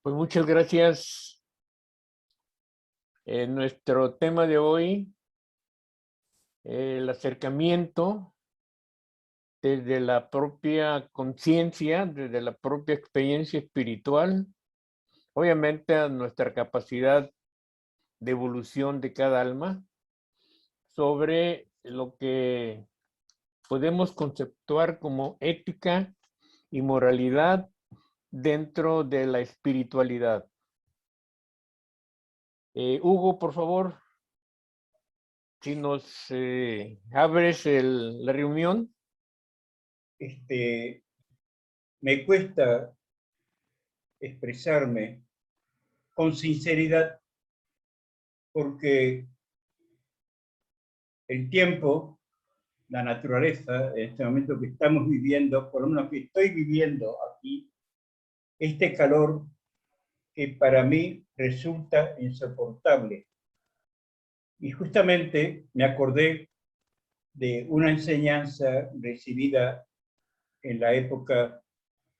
Pues muchas gracias. Nuestro tema de hoy, el acercamiento desde la propia conciencia, desde la propia experiencia espiritual, obviamente a nuestra capacidad de evolución de cada alma, sobre lo que podemos conceptuar como ética y moralidad dentro de la espiritualidad. Hugo, por favor, si nos abres la reunión. Me cuesta expresarme con sinceridad porque el tiempo, la naturaleza, en este momento que estamos viviendo, por lo menos que estoy viviendo aquí, este calor que para mí resulta insoportable. Y justamente me acordé de una enseñanza recibida en la época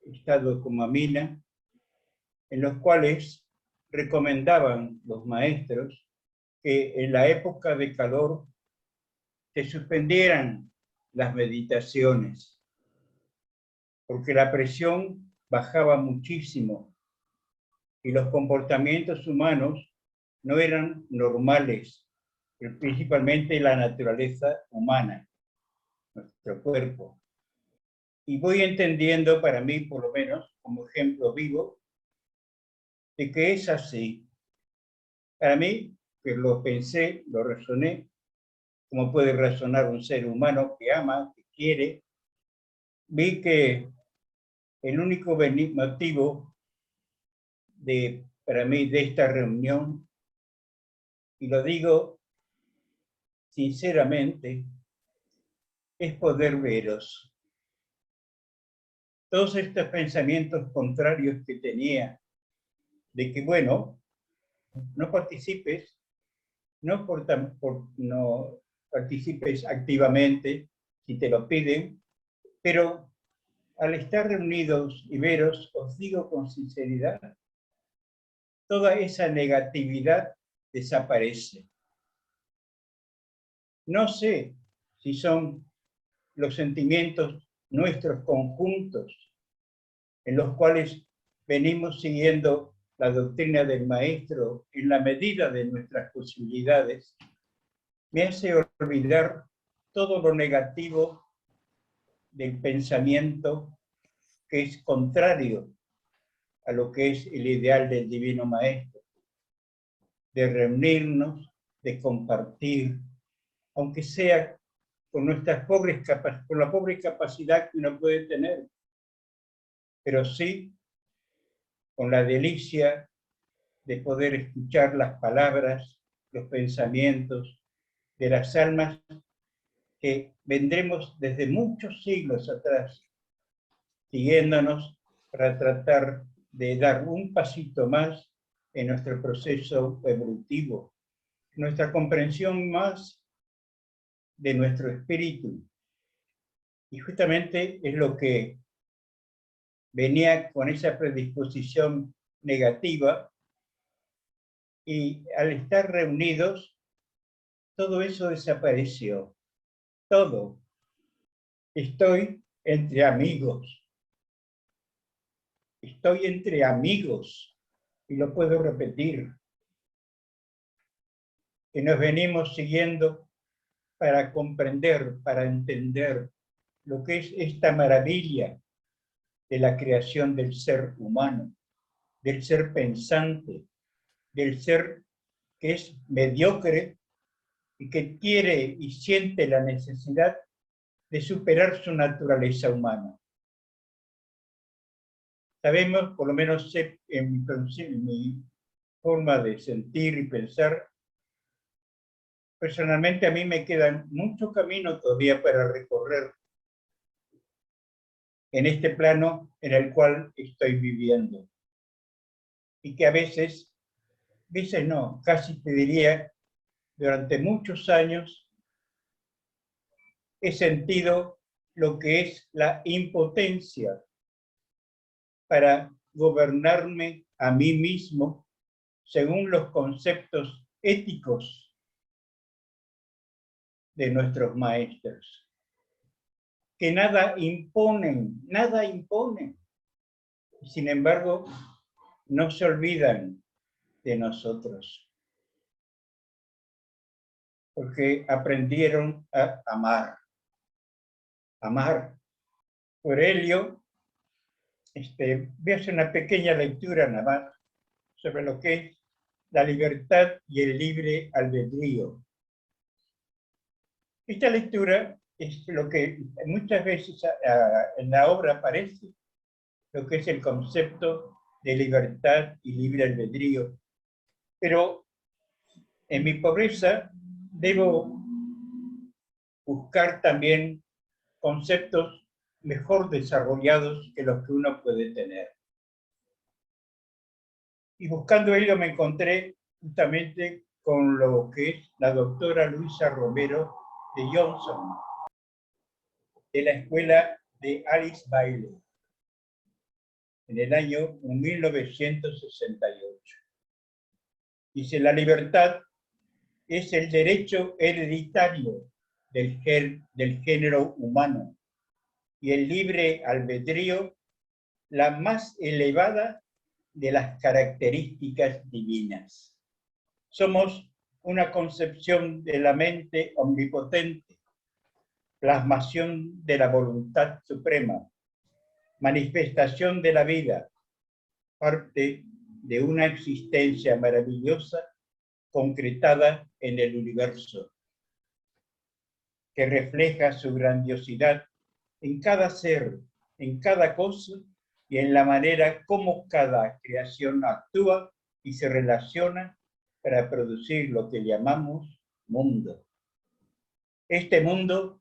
Estado Comamina, en los cuales recomendaban los maestros que en la época de calor se suspendieran las meditaciones, porque la presión bajaba muchísimo y los comportamientos humanos no eran normales, principalmente la naturaleza humana, nuestro cuerpo. Y voy entendiendo, para mí por lo menos, como ejemplo vivo, de que es así. Para mí, que lo pensé, lo razoné, como puede razonar un ser humano que ama, que quiere, vi que el único motivo para mí de esta reunión, y lo digo sinceramente, es poder veros. Todos estos pensamientos contrarios que tenía, de que bueno, no participes, no participes activamente si te lo piden, pero al estar reunidos y veros, os digo con sinceridad, toda esa negatividad desaparece. No sé si son los sentimientos nuestros conjuntos en los cuales venimos siguiendo la doctrina del Maestro en la medida de nuestras posibilidades, me hace olvidar todo lo negativo del pensamiento que es contrario a lo que es el ideal del Divino Maestro, de reunirnos, de compartir, aunque sea con nuestras con la pobre capacidad que uno puede tener, pero sí con la delicia de poder escuchar las palabras, los pensamientos de las almas que vendremos desde muchos siglos atrás, siguiéndonos para tratar de dar un pasito más en nuestro proceso evolutivo, nuestra comprensión más de nuestro espíritu. Y justamente es lo que venía con esa predisposición negativa, y al estar reunidos, todo eso desapareció. Todo. Estoy entre amigos. Estoy entre amigos. Y lo puedo repetir. Que nos venimos siguiendo para comprender, para entender lo que es esta maravilla de la creación del ser humano, del ser pensante, del ser que es mediocre y que quiere y siente la necesidad de superar su naturaleza humana. Sabemos, por lo menos en mi forma de sentir y pensar, personalmente a mí me queda mucho camino todavía para recorrer en este plano en el cual estoy viviendo. Y que a veces no, casi te diría, durante muchos años he sentido lo que es la impotencia para gobernarme a mí mismo según los conceptos éticos de nuestros maestros, que nada imponen, nada imponen. Sin embargo, no se olvidan de nosotros, porque aprendieron a amar. Amar. Por ello, voy a hacer una pequeña lectura nada más sobre lo que es la libertad y el libre albedrío. Esta lectura es lo que muchas veces en la obra aparece, lo que es el concepto de libertad y libre albedrío. Pero en mi pobreza debo buscar también conceptos mejor desarrollados que los que uno puede tener. Y buscando ello me encontré justamente con lo que es la doctora Luisa Romero de Johnson, de la escuela de Alice Bailey, en el año 1968. Dice, la libertad es el derecho hereditario del género humano y el libre albedrío la más elevada de las características divinas. Somos una concepción de la mente omnipotente, plasmación de la voluntad suprema, manifestación de la vida, parte de una existencia maravillosa concretada en el universo, que refleja su grandiosidad en cada ser, en cada cosa y en la manera como cada creación actúa y se relaciona para producir lo que llamamos mundo. Este mundo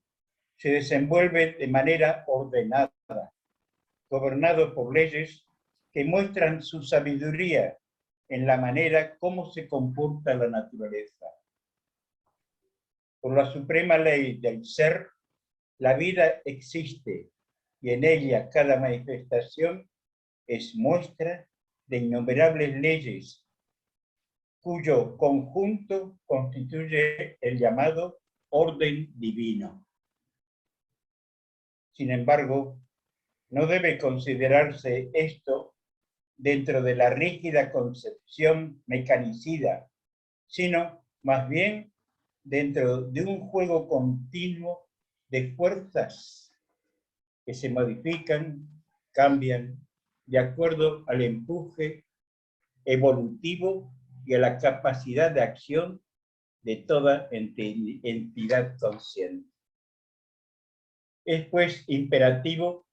se desenvuelve de manera ordenada, gobernado por leyes que muestran su sabiduría en la manera como se comporta la naturaleza. Por la suprema ley del ser, la vida existe y en ella cada manifestación es muestra de innumerables leyes, cuyo conjunto constituye el llamado orden divino. Sin embargo, no debe considerarse esto dentro de la rígida concepción mecanicida, sino más bien dentro de un juego continuo de fuerzas que se modifican, cambian, de acuerdo al empuje evolutivo y a la capacidad de acción de toda entidad consciente. Es pues imperativo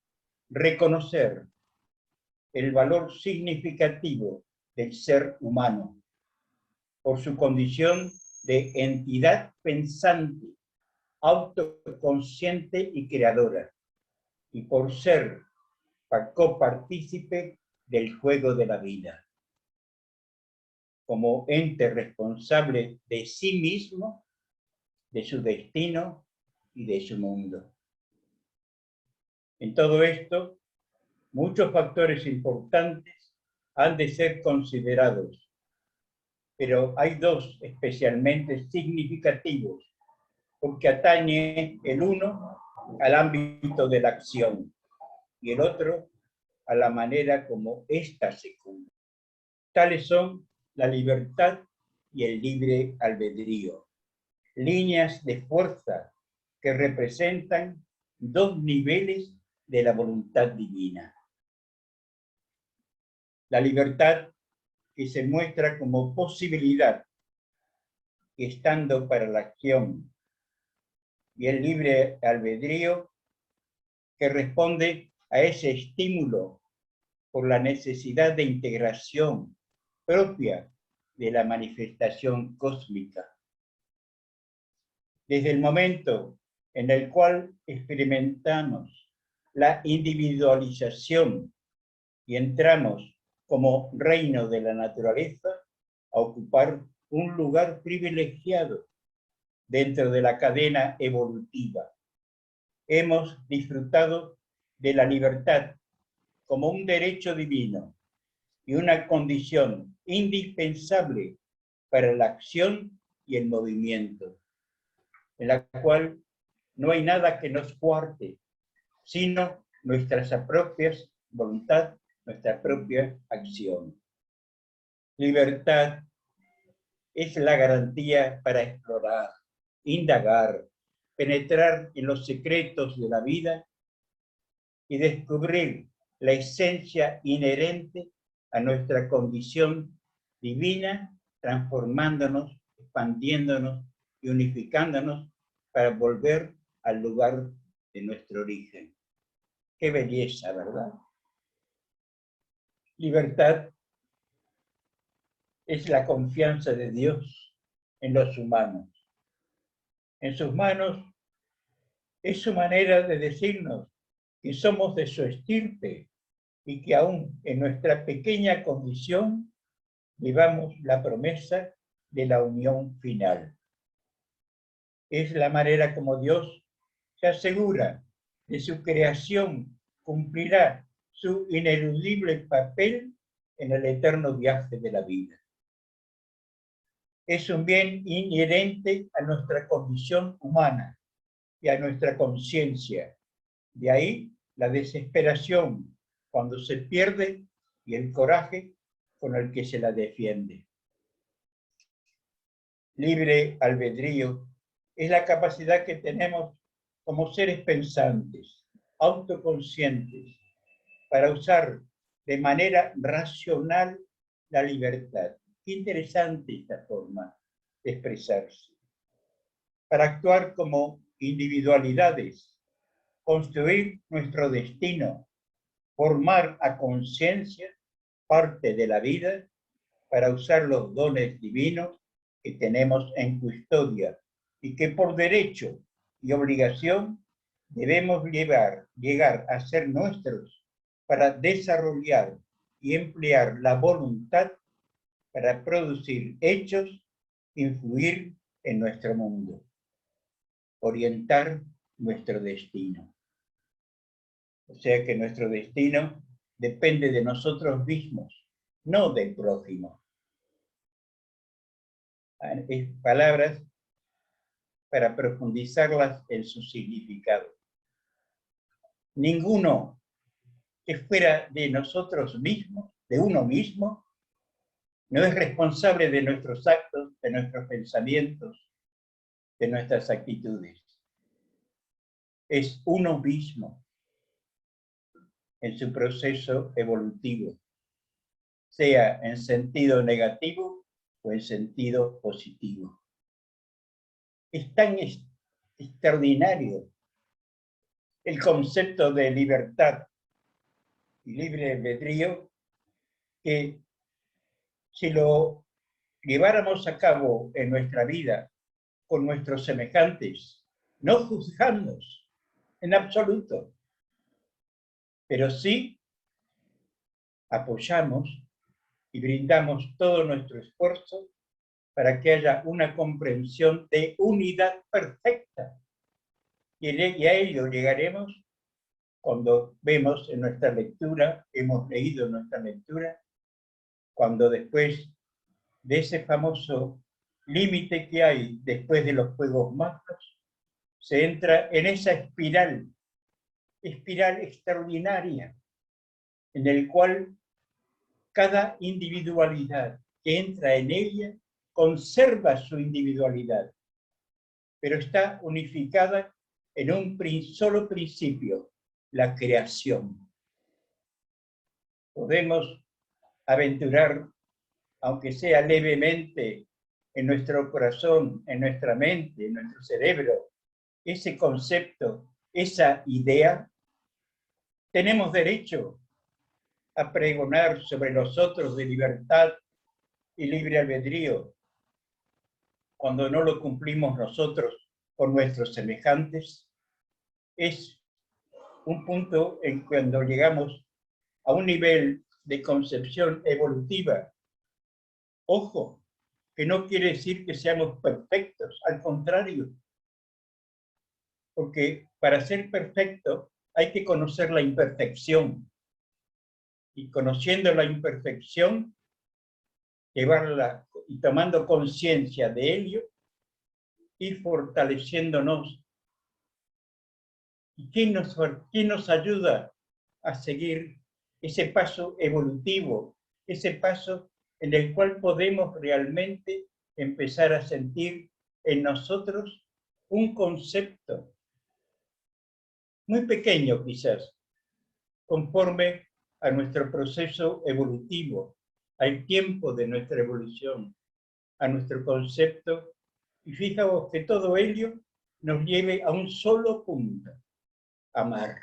reconocer el valor significativo del ser humano por su condición de entidad pensante, autoconsciente y creadora, y por ser copartícipe del juego de la vida, como ente responsable de sí mismo, de su destino y de su mundo. En todo esto, muchos factores importantes han de ser considerados, pero hay dos especialmente significativos, porque atañe el uno al ámbito de la acción y el otro a la manera como ésta se cumple. Tales son la libertad y el libre albedrío, líneas de fuerza que representan dos niveles de la voluntad divina. La libertad que se muestra como posibilidad, estando para la acción, y el libre albedrío que responde a ese estímulo por la necesidad de integración propia de la manifestación cósmica. Desde el momento en el cual experimentamos la individualización y entramos como reino de la naturaleza a ocupar un lugar privilegiado dentro de la cadena evolutiva. Hemos disfrutado de la libertad como un derecho divino y una condición indispensable para la acción y el movimiento, en la cual no hay nada que nos cuarte, sino nuestras propias voluntad, nuestra propia acción. Libertad es la garantía para explorar, indagar, penetrar en los secretos de la vida y descubrir la esencia inherente a nuestra condición divina, transformándonos, expandiéndonos y unificándonos para volver al lugar de nuestro origen. Qué belleza, ¿verdad? Libertad es la confianza de Dios en los humanos. En sus manos es su manera de decirnos que somos de su estirpe y que aún en nuestra pequeña condición llevamos la promesa de la unión final. Es la manera como Dios se asegura de su creación cumplirá su ineludible papel en el eterno viaje de la vida. Es un bien inherente a nuestra condición humana y a nuestra conciencia. De ahí la desesperación cuando se pierde y el coraje con el que se la defiende. Libre albedrío es la capacidad que tenemos como seres pensantes, autoconscientes, para usar de manera racional la libertad. Qué interesante esta forma de expresarse. Para actuar como individualidades, construir nuestro destino, formar a conciencia parte de la vida para usar los dones divinos que tenemos en custodia y que por derecho y obligación debemos llegar a ser nuestros para desarrollar y emplear la voluntad para producir hechos, influir en nuestro mundo, orientar nuestro destino. O sea que nuestro destino depende de nosotros mismos, no del prójimo. Palabras para profundizarlas en su significado. Ninguno que fuera de nosotros mismos, de uno mismo, no es responsable de nuestros actos, de nuestros pensamientos, de nuestras actitudes. Es uno mismo en su proceso evolutivo, sea en sentido negativo o en sentido positivo. Es tan extraordinario el concepto de libertad y libre albedrío que si lo lleváramos a cabo en nuestra vida con nuestros semejantes, no juzgamos en absoluto, pero sí apoyamos y brindamos todo nuestro esfuerzo para que haya una comprensión de unidad perfecta. Y a ello llegaremos cuando vemos en nuestra lectura, hemos leído en nuestra lectura, cuando después de ese famoso límite que hay después de los fuegos magnos, se entra en esa espiral extraordinaria, en el cual cada individualidad que entra en ella conserva su individualidad, pero está unificada en un solo principio, la creación. Podemos aventurar, aunque sea levemente, en nuestro corazón, en nuestra mente, en nuestro cerebro, ese concepto, esa idea. Tenemos derecho a pregonar sobre los otros de libertad y libre albedrío cuando no lo cumplimos nosotros con nuestros semejantes. Es un punto en cuando llegamos a un nivel de concepción evolutiva. Ojo, que no quiere decir que seamos perfectos, al contrario, porque para ser perfecto hay que conocer la imperfección. y conociendo la imperfección, llevarla y tomando conciencia de ello, y fortaleciéndonos. ¿Y quién nos ayuda a seguir ese paso evolutivo, ese paso en el cual podemos realmente empezar a sentir en nosotros un concepto muy pequeño quizás, conforme a nuestro proceso evolutivo, al tiempo de nuestra evolución, a nuestro concepto, y fijaos que todo ello nos lleve a un solo punto: amar.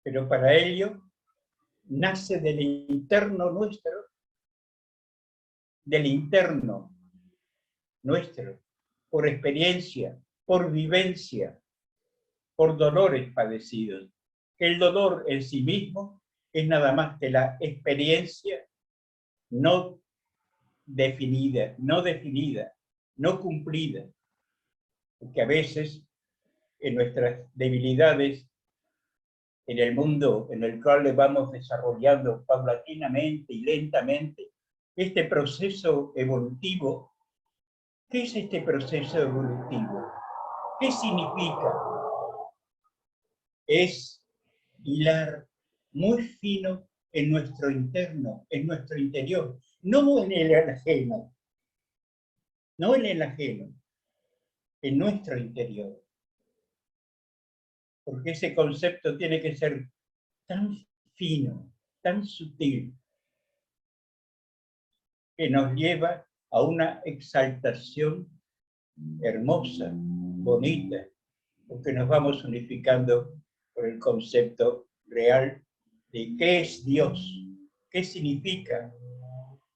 Pero para ello nace del interno nuestro, por experiencia, por vivencia, por dolores padecidos. El dolor en sí mismo es nada más que la experiencia no definida, no cumplida, porque a veces en nuestras debilidades, en el mundo en el cual le vamos desarrollando paulatinamente y lentamente este proceso evolutivo. ¿Qué es este proceso evolutivo? ¿Qué significa? Es hilar muy fino en nuestro interno, en nuestro interior, no en el ajeno, en nuestro interior. Porque ese concepto tiene que ser tan fino, tan sutil, que nos lleva a una exaltación hermosa, bonita, porque nos vamos unificando por el concepto real de qué es Dios, qué significa.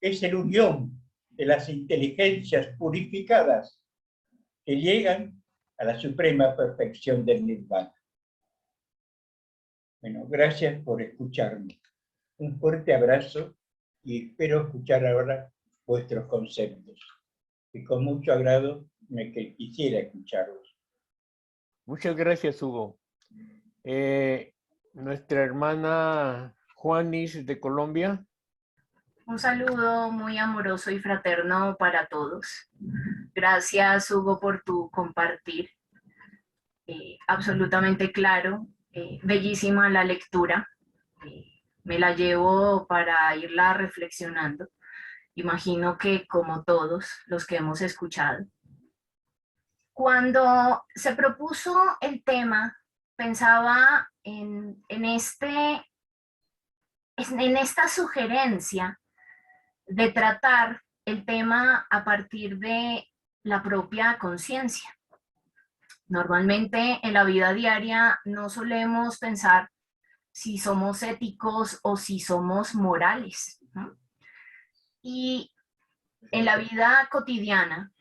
Es la unión de las inteligencias purificadas que llegan a la suprema perfección del Nirvana. Bueno, gracias por escucharme. Un fuerte abrazo y espero escuchar ahora vuestros conceptos. Y con mucho agrado me quisiera escucharlos. Muchas gracias, Hugo. Nuestra hermana Juanis de Colombia. Un saludo muy amoroso y fraterno para todos. Gracias, Hugo, por tu compartir. Absolutamente claro, bellísima la lectura. Me la llevo para irla reflexionando. Imagino que como todos los que hemos escuchado. Cuando se propuso el tema, pensaba en esta sugerencia de tratar el tema a partir de la propia conciencia. Normalmente en la vida diaria no solemos pensar si somos éticos o si somos morales, ¿no? Y en la vida cotidiana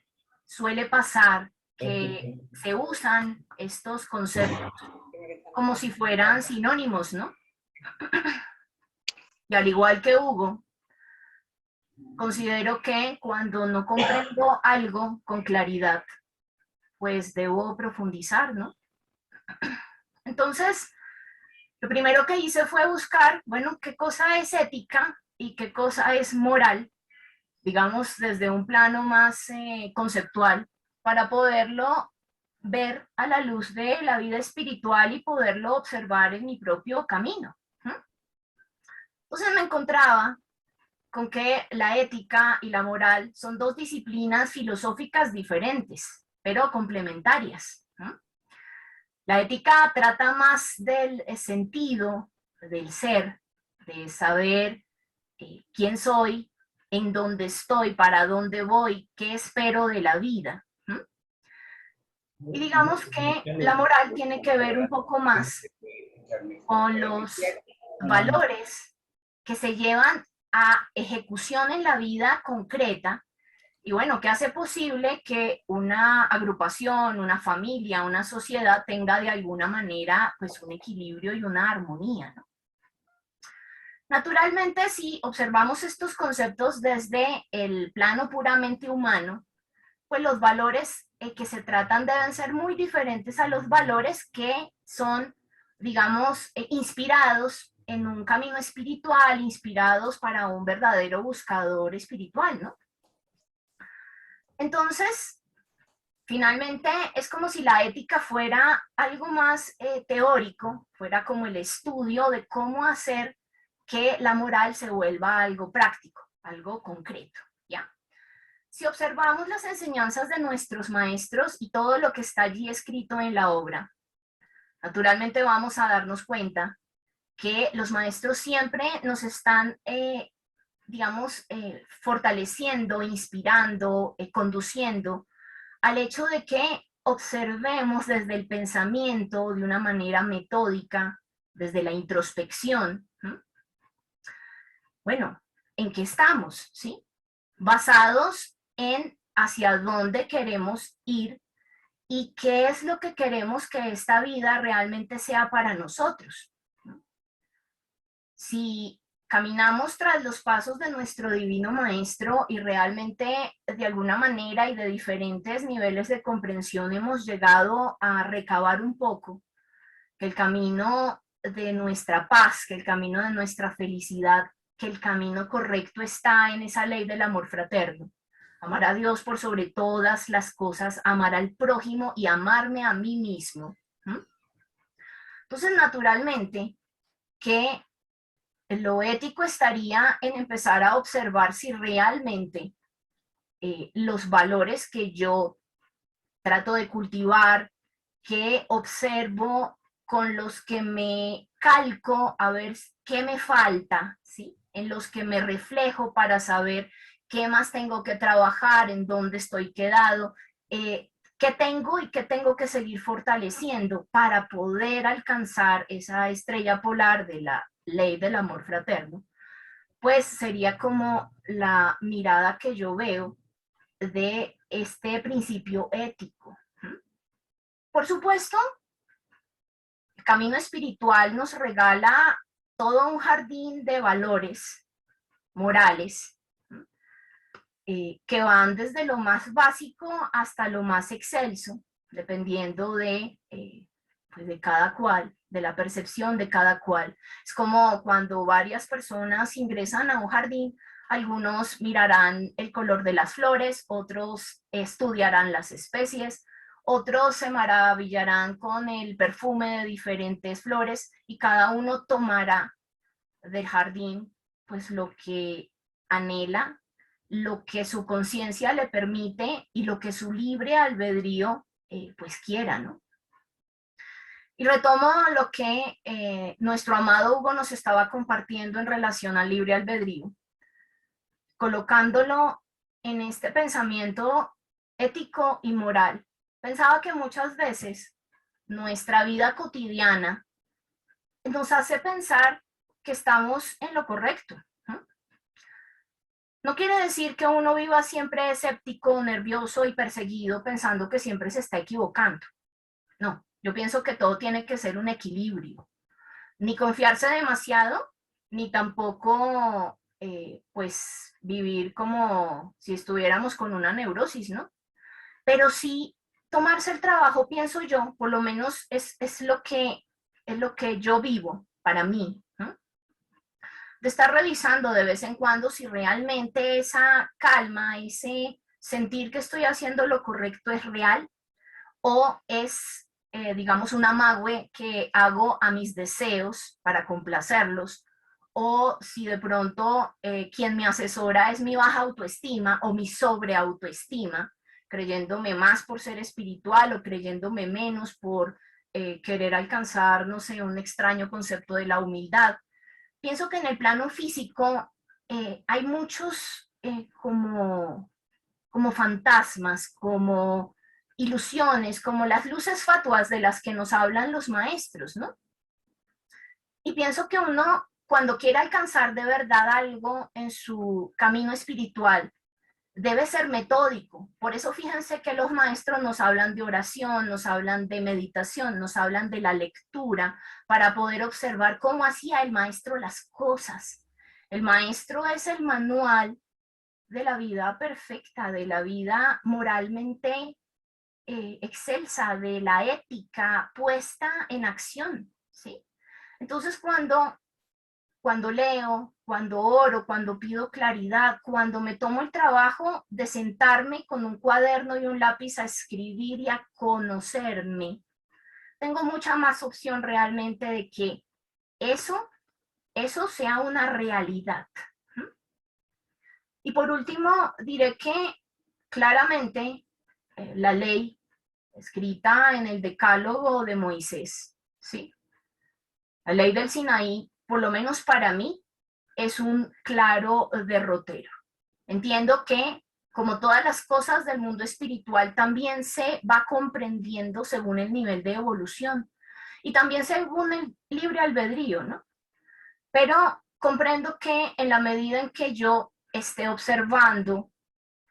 suele pasar que se usan estos conceptos como si fueran sinónimos, ¿no? Y al igual que Hugo, considero que cuando no comprendo algo con claridad, pues debo profundizar, ¿no? Entonces, lo primero que hice fue buscar, bueno, qué cosa es ética y qué cosa es moral, digamos, desde un plano más conceptual, para poderlo ver a la luz de la vida espiritual y poderlo observar en mi propio camino. Entonces me encontraba con que la ética y la moral son dos disciplinas filosóficas diferentes, pero complementarias. La ética trata más del sentido del ser, de saber quién soy, en dónde estoy, para dónde voy, qué espero de la vida. Y digamos que la moral tiene que ver un poco más con los valores que se llevan a ejecución en la vida concreta y bueno, que hace posible que una agrupación, una familia, una sociedad tenga de alguna manera pues un equilibrio y una armonía, ¿no? Naturalmente, si observamos estos conceptos desde el plano puramente humano, pues los valores que se tratan deben ser muy diferentes a los valores que son, digamos, inspirados en un camino espiritual, inspirados para un verdadero buscador espiritual, ¿no? Entonces, finalmente es como si la ética fuera algo más teórico, fuera como el estudio de cómo hacer que la moral se vuelva algo práctico, algo concreto, ¿ya? Si observamos las enseñanzas de nuestros maestros y todo lo que está allí escrito en la obra, naturalmente vamos a darnos cuenta que los maestros siempre nos están, digamos, fortaleciendo, inspirando, conduciendo al hecho de que observemos desde el pensamiento de una manera metódica, desde la introspección. Bueno, ¿en qué estamos? ¿Sí? Basados en hacia dónde queremos ir y qué es lo que queremos que esta vida realmente sea para nosotros. Si caminamos tras los pasos de nuestro divino maestro y realmente de alguna manera y de diferentes niveles de comprensión hemos llegado a recabar un poco que el camino de nuestra paz, que el camino de nuestra felicidad, que el camino correcto está en esa ley del amor fraterno. Amar a Dios por sobre todas las cosas, amar al prójimo y amarme a mí mismo. Entonces, naturalmente, que lo ético estaría en empezar a observar si realmente los valores que yo trato de cultivar, que observo, con los que me calco a ver qué me falta, ¿sí? En los que me reflejo para saber qué más tengo que trabajar, en dónde estoy quedado, qué tengo y qué tengo que seguir fortaleciendo para poder alcanzar esa estrella polar de la ley del amor fraterno, pues sería como la mirada que yo veo de este principio ético. Por supuesto, el camino espiritual nos regala todo un jardín de valores morales que van desde lo más básico hasta lo más excelso, dependiendo pues de cada cual, de la percepción de cada cual. Es como cuando varias personas ingresan a un jardín, algunos mirarán el color de las flores, otros estudiarán las especies, otros se maravillarán con el perfume de diferentes flores y cada uno tomará del jardín pues lo que anhela, lo que su conciencia le permite y lo que su libre albedrío pues quiera, ¿no? Y retomo lo que nuestro amado Hugo nos estaba compartiendo en relación al libre albedrío, colocándolo en este pensamiento ético y moral. Pensaba que muchas veces nuestra vida cotidiana nos hace pensar que estamos en lo correcto. No quiere decir que uno viva siempre escéptico, nervioso y perseguido pensando que siempre se está equivocando. No, yo pienso que todo tiene que ser un equilibrio. Ni confiarse demasiado, ni tampoco pues vivir como si estuviéramos con una neurosis, ¿no? Pero sí tomarse el trabajo, pienso yo, por lo menos es lo que yo vivo para mí, ¿no? De estar revisando de vez en cuando si realmente esa calma, ese sentir que estoy haciendo lo correcto es real o es, digamos, un amague que hago a mis deseos para complacerlos, o si de pronto quien me asesora es mi baja autoestima o mi sobreautoestima, creyéndome más por ser espiritual o creyéndome menos por querer alcanzar, no sé, un extraño concepto de la humildad. Pienso que en el plano físico hay muchos como fantasmas, como ilusiones, como las luces fatuas de las que nos hablan los maestros, ¿no? Y pienso que uno, cuando quiere alcanzar de verdad algo en su camino espiritual, debe ser metódico. Por eso fíjense que los maestros nos hablan de oración, nos hablan de meditación, nos hablan de la lectura, para poder observar cómo hacía el maestro las cosas. El maestro es el manual de la vida perfecta, de la vida moralmente excelsa, de la ética puesta en acción, ¿sí? Entonces, cuando cuando leo, cuando oro, cuando pido claridad, cuando me tomo el trabajo de sentarme con un cuaderno y un lápiz a escribir y a conocerme, tengo mucha más opción realmente de que eso sea una realidad. Y por último, diré que claramente la ley escrita en el Decálogo de Moisés, ¿sí? La ley del Sinaí, por lo menos para mí, es un claro derrotero. Entiendo que, como todas las cosas del mundo espiritual, también se va comprendiendo según el nivel de evolución y también según el libre albedrío, ¿no? Pero comprendo que en la medida en que yo esté observando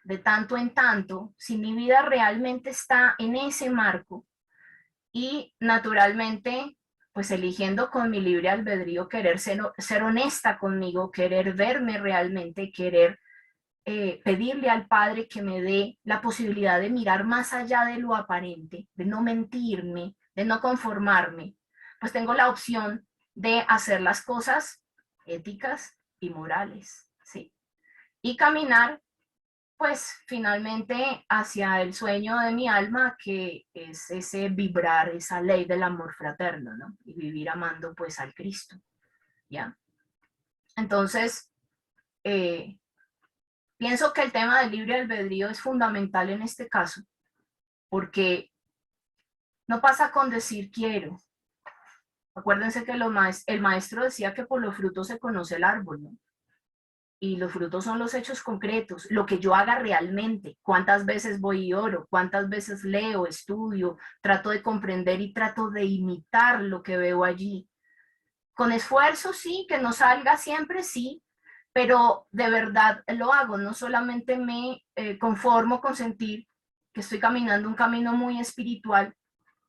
de tanto en tanto, si mi vida realmente está en ese marco y naturalmente, pues eligiendo con mi libre albedrío querer ser honesta conmigo, querer verme realmente, querer pedirle al Padre que me dé la posibilidad de mirar más allá de lo aparente, de no mentirme, de no conformarme, pues tengo la opción de hacer las cosas éticas y morales, ¿sí? Y caminar, pues finalmente hacia el sueño de mi alma, que es ese vibrar, esa ley del amor fraterno, ¿no? Y vivir amando pues al Cristo, ¿ya? Entonces, pienso que el tema del libre albedrío es fundamental en este caso, porque no pasa con decir quiero. Acuérdense que el maestro decía que por los frutos se conoce el árbol, ¿no? Y los frutos son los hechos concretos, lo que yo haga realmente, cuántas veces voy y oro, cuántas veces leo, estudio, trato de comprender y trato de imitar lo que veo allí. Con esfuerzo, sí, que no salga siempre, sí, pero de verdad lo hago, no solamente me conformo con sentir que estoy caminando un camino muy espiritual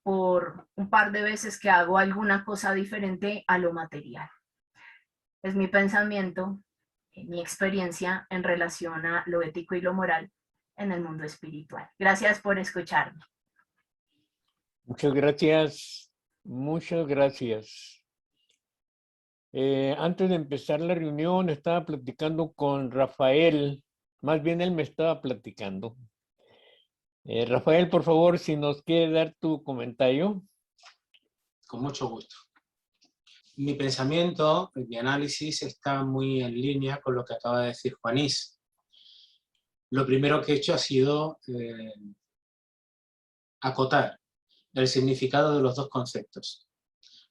por un par de veces que hago alguna cosa diferente a lo material. Es mi pensamiento, mi experiencia en relación a lo ético y lo moral en el mundo espiritual. Gracias por escucharme. Muchas gracias. Muchas gracias. Antes de empezar la reunión estaba platicando con Rafael, más bien él me estaba platicando. Rafael, por favor, si nos quiere dar tu comentario. Con mucho gusto. Mi pensamiento, mi análisis está muy en línea con lo que acaba de decir Juanís. Lo primero que he hecho ha sido acotar el significado de los dos conceptos,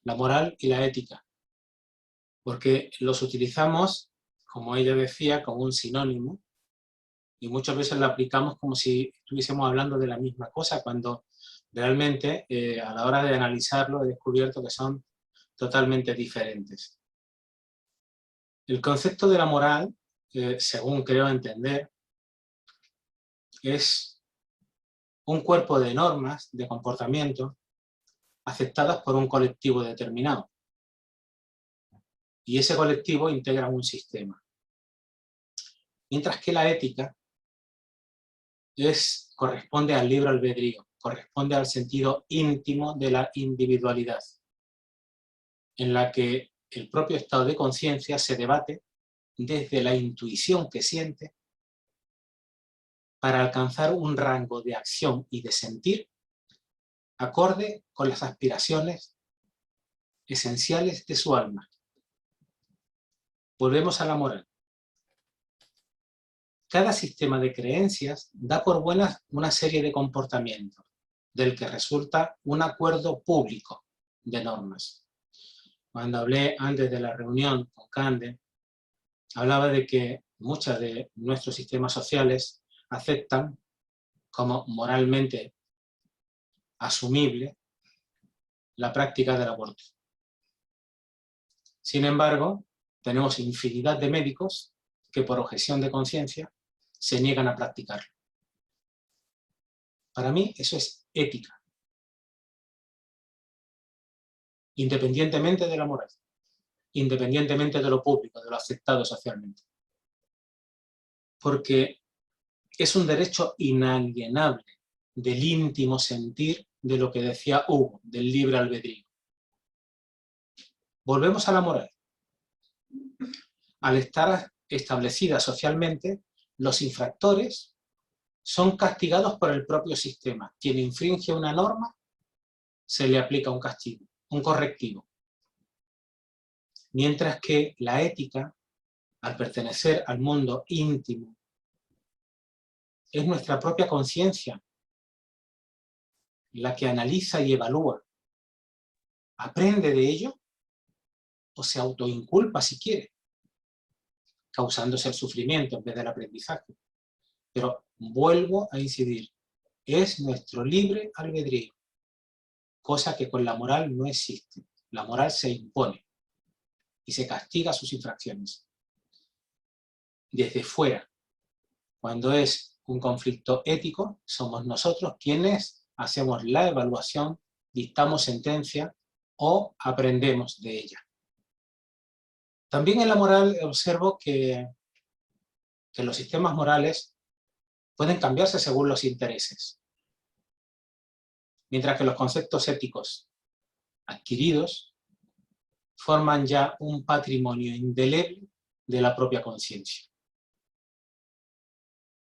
la moral y la ética, porque los utilizamos, como ella decía, como un sinónimo, y muchas veces lo aplicamos como si estuviésemos hablando de la misma cosa, cuando realmente a la hora de analizarlo he descubierto que son totalmente diferentes. El concepto de la moral, según creo entender, es un cuerpo de normas, de comportamiento, aceptadas por un colectivo determinado. Y ese colectivo integra un sistema. Mientras que la ética corresponde al libre albedrío, corresponde al sentido íntimo de la individualidad, en la que el propio estado de conciencia se debate desde la intuición que siente para alcanzar un rango de acción y de sentir acorde con las aspiraciones esenciales de su alma. Volvemos a la moral. Cada sistema de creencias da por buenas una serie de comportamientos, del que resulta un acuerdo público de normas. Cuando hablé antes de la reunión con Cande, hablaba de que muchos de nuestros sistemas sociales aceptan como moralmente asumible la práctica del aborto. Sin embargo, tenemos infinidad de médicos que por objeción de conciencia se niegan a practicarlo. Para mí eso es ética, independientemente de la moral, independientemente de lo público, de lo aceptado socialmente. Porque es un derecho inalienable del íntimo sentir de lo que decía Hugo, del libre albedrío. Volvemos a la moral. al estar establecidas socialmente, los infractores son castigados por el propio sistema. Quien infringe una norma, se le aplica un castigo, un correctivo. Mientras que la ética, al pertenecer al mundo íntimo, es nuestra propia conciencia la que analiza y evalúa. Aprende de ello o se autoinculpa si quiere, causándose el sufrimiento en vez del aprendizaje. Pero vuelvo a incidir, es nuestro libre albedrío, cosa que con la moral no existe. La moral se impone y se castiga sus infracciones. Desde fuera, cuando es un conflicto ético, somos nosotros quienes hacemos la evaluación, dictamos sentencia o aprendemos de ella. También en la moral observo que los sistemas morales pueden cambiarse según los intereses. Mientras que los conceptos éticos adquiridos forman ya un patrimonio indeleble de la propia conciencia.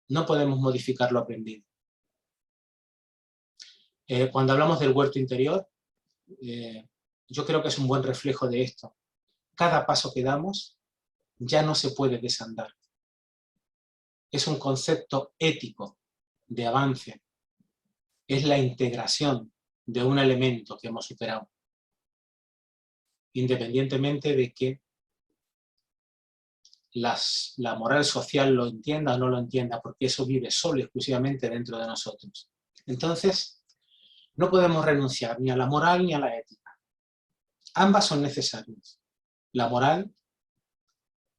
No podemos modificar lo aprendido. Cuando hablamos del huerto interior, yo creo que es un buen reflejo de esto. Cada paso que damos ya no se puede desandar. Es un concepto ético de avance. Es la integración de un elemento que hemos superado. Independientemente de que la moral social lo entienda o no lo entienda, porque eso vive solo y exclusivamente dentro de nosotros. Entonces, no podemos renunciar ni a la moral ni a la ética. Ambas son necesarias. La moral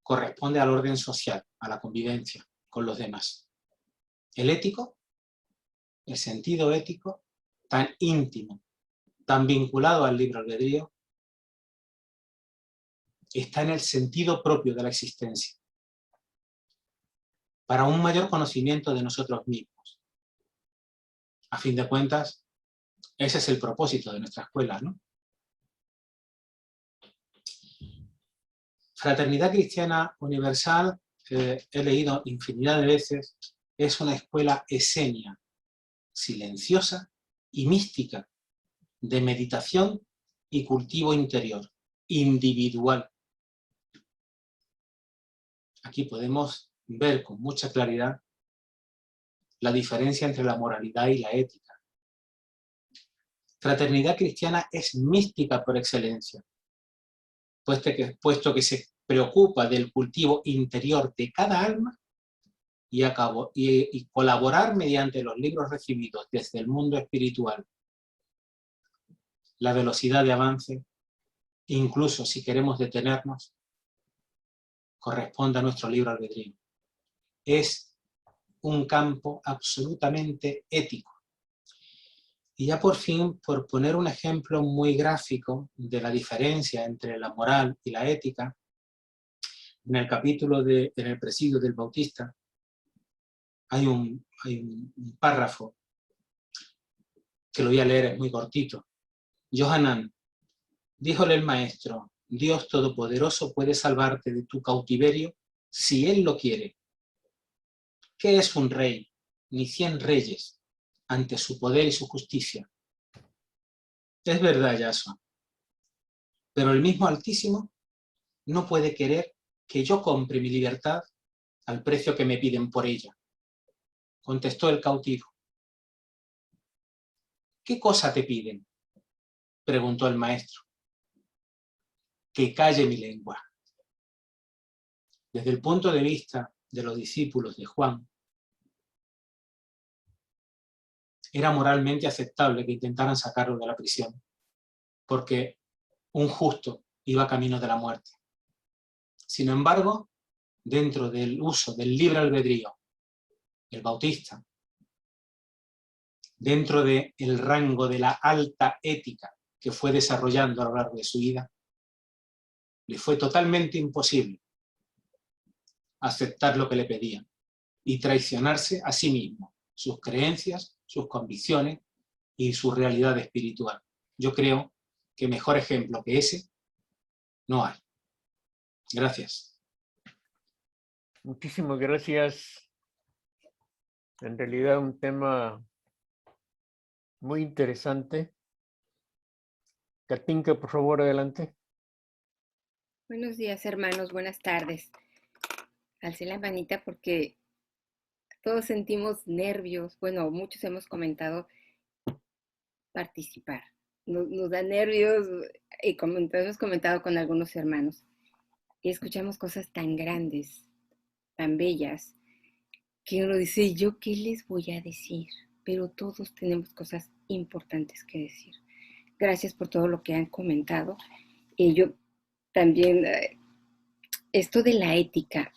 corresponde al orden social, a la convivencia con los demás. El ético, el sentido ético, tan íntimo, tan vinculado al libre albedrío, está en el sentido propio de la existencia, para un mayor conocimiento de nosotros mismos. A fin de cuentas, ese es el propósito de nuestra escuela, ¿no? Fraternidad Cristiana Universal, he leído infinidad de veces, es una escuela esenia, silenciosa y mística, de meditación y cultivo interior, individual. Aquí podemos ver con mucha claridad la diferencia entre la moralidad y la ética. Fraternidad Cristiana es mística por excelencia, puesto que se preocupa del cultivo interior de cada alma y colaborar mediante los libros recibidos desde el mundo espiritual. La velocidad de avance, incluso si queremos detenernos, corresponde a nuestro libre albedrío. Es un campo absolutamente ético. Y ya por fin, por poner un ejemplo muy gráfico de la diferencia entre la moral y la ética, en el capítulo en el Presidio del Bautista, hay un párrafo que lo voy a leer, es muy cortito. Johanan, díjole el maestro, Dios Todopoderoso puede salvarte de tu cautiverio si Él lo quiere. ¿Qué es un rey, ni 100 reyes, ante su poder y su justicia? Es verdad, Yasua. Pero el mismo Altísimo no puede querer que yo compre mi libertad al precio que me piden por ella. Contestó el cautivo. ¿Qué cosa te piden? Preguntó el maestro. Que calle mi lengua. Desde el punto de vista de los discípulos de Juan, era moralmente aceptable que intentaran sacarlo de la prisión, porque un justo iba camino de la muerte. Sin embargo, dentro del uso del libre albedrío, el Bautista, dentro del rango de la alta ética que fue desarrollando a lo largo de su vida, le fue totalmente imposible aceptar lo que le pedían y traicionarse a sí mismo, sus creencias, sus convicciones y su realidad espiritual. Yo creo que mejor ejemplo que ese no hay. Gracias. Muchísimas gracias. En realidad un tema muy interesante. Katinka, por favor, adelante. Buenos días, hermanos, buenas tardes. Alcé la manita porque todos sentimos nervios. Bueno, muchos hemos comentado participar. Nos da nervios y hemos comentado con algunos hermanos. Y escuchamos cosas tan grandes, tan bellas, que uno dice, ¿yo qué les voy a decir? Pero todos tenemos cosas importantes que decir. Gracias por todo lo que han comentado. Yo también, esto de la ética,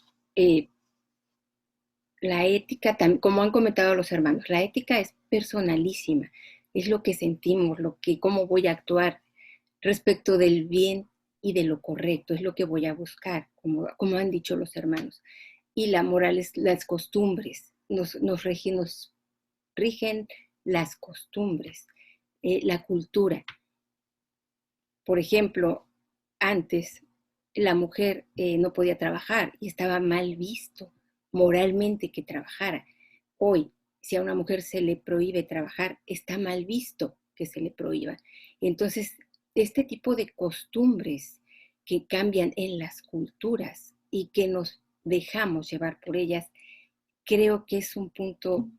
como han comentado los hermanos, la ética es personalísima, es lo que sentimos, cómo voy a actuar respecto del bien y de lo correcto, es lo que voy a buscar, como han dicho los hermanos. Y la moral es las costumbres, nos rigen las costumbres, la cultura. Por ejemplo, antes la mujer no podía trabajar y estaba mal visto moralmente que trabajara. Hoy, si a una mujer se le prohíbe trabajar, está mal visto que se le prohíba. Entonces, este tipo de costumbres que cambian en las culturas y que nos dejamos llevar por ellas, creo que es un punto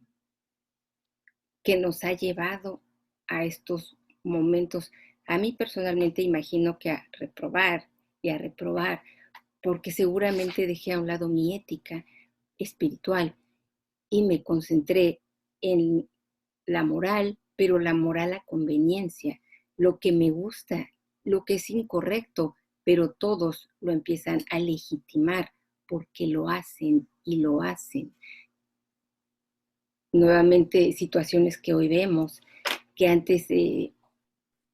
que nos ha llevado a estos momentos. A mí personalmente imagino que a reprobar y a reprobar, porque seguramente dejé a un lado mi ética espiritual y me concentré en la moral, pero la moral a conveniencia, lo que me gusta, lo que es incorrecto, pero todos lo empiezan a legitimar porque lo hacen y lo hacen. Nuevamente, situaciones que hoy vemos, que antes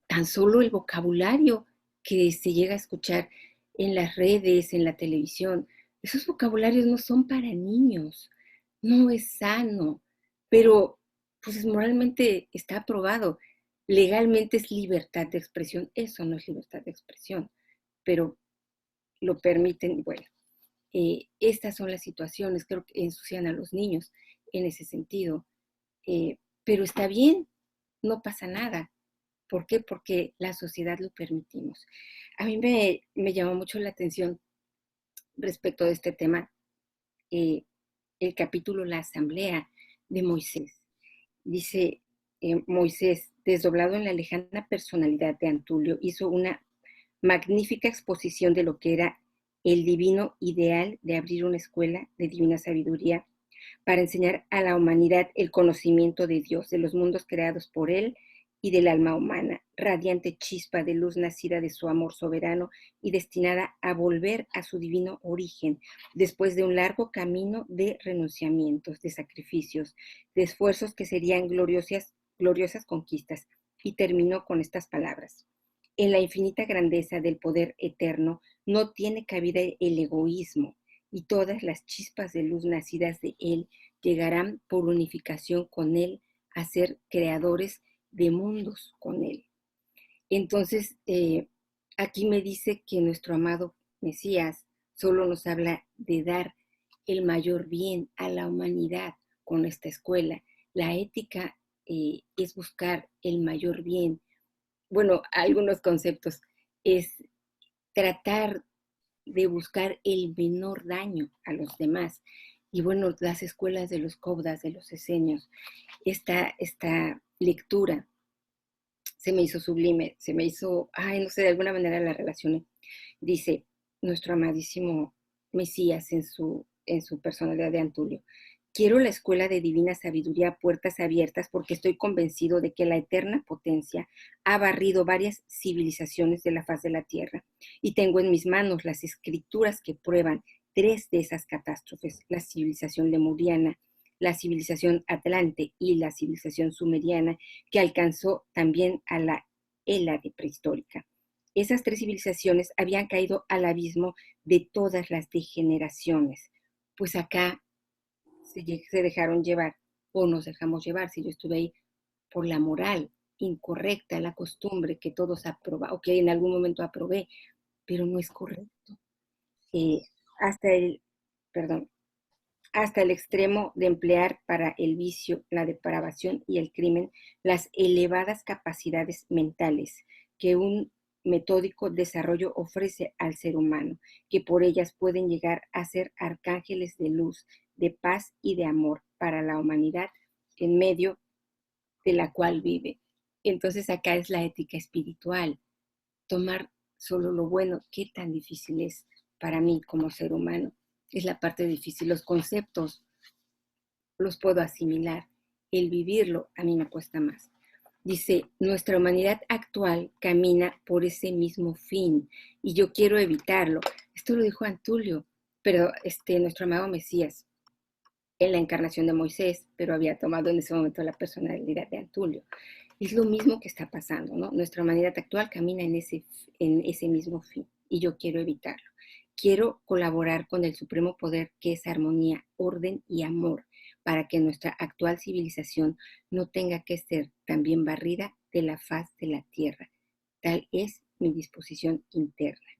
tan solo el vocabulario que se llega a escuchar en las redes, en la televisión, esos vocabularios no son para niños, no es sano, pero pues moralmente está aprobado. Legalmente es libertad de expresión, eso no es libertad de expresión, pero lo permiten. Bueno, estas son las situaciones, creo que ensucian a los niños en ese sentido, pero está bien, no pasa nada. ¿Por qué? Porque la sociedad lo permitimos. A mí me llamó mucho la atención respecto de este tema, el capítulo La Asamblea de Moisés. Dice Moisés, desdoblado en la lejana personalidad de Antulio, hizo una magnífica exposición de lo que era el divino ideal de abrir una escuela de divina sabiduría para enseñar a la humanidad el conocimiento de Dios, de los mundos creados por Él y del alma humana, radiante chispa de luz nacida de su amor soberano y destinada a volver a su divino origen, después de un largo camino de renunciamientos, de sacrificios, de esfuerzos que serían gloriosas conquistas, y terminó con estas palabras. En la infinita grandeza del poder eterno no tiene cabida el egoísmo, y todas las chispas de luz nacidas de Él llegarán por unificación con Él a ser creadores de mundos con Él. Entonces, aquí me dice que nuestro amado Mesías solo nos habla de dar el mayor bien a la humanidad con esta escuela. La ética es buscar el mayor bien. Bueno, algunos conceptos es tratar de buscar el menor daño a los demás. Y bueno, las escuelas de los cobdas, de los esenios, esta lectura se me hizo sublime, se me hizo, no sé, de alguna manera la relacioné. Dice nuestro amadísimo Mesías en su personalidad de Antulio: quiero la escuela de divina sabiduría a puertas abiertas porque estoy convencido de que la eterna potencia ha barrido varias civilizaciones de la faz de la tierra, y tengo en mis manos las escrituras que prueban 3 de esas catástrofes: la civilización lemuriana, la civilización atlante y la civilización sumeriana, que alcanzó también a la Hélade prehistórica. Esas 3 civilizaciones habían caído al abismo de todas las degeneraciones. Pues acá se dejaron llevar, o nos dejamos llevar, si yo estuve ahí, por la moral incorrecta, la costumbre que todos aprobaron, o que en algún momento aprobé, pero no es correcto. hasta el extremo de emplear para el vicio, la depravación y el crimen las elevadas capacidades mentales que un metódico desarrollo ofrece al ser humano, que por ellas pueden llegar a ser arcángeles de luz, de paz y de amor para la humanidad en medio de la cual vive. Entonces acá es la ética espiritual, tomar solo lo bueno. Qué tan difícil es para mí como ser humano. Es la parte difícil. Los conceptos los puedo asimilar. El vivirlo a mí me cuesta más. Dice, nuestra humanidad actual camina por ese mismo fin y yo quiero evitarlo. Esto lo dijo Antulio, pero nuestro amado Mesías, en la encarnación de Moisés, pero había tomado en ese momento la personalidad de Antulio. Es lo mismo que está pasando, ¿no? Nuestra humanidad actual camina en ese mismo fin y yo quiero evitarlo. Quiero colaborar con el supremo poder que es armonía, orden y amor, para que nuestra actual civilización no tenga que ser también barrida de la faz de la tierra. Tal es mi disposición interna.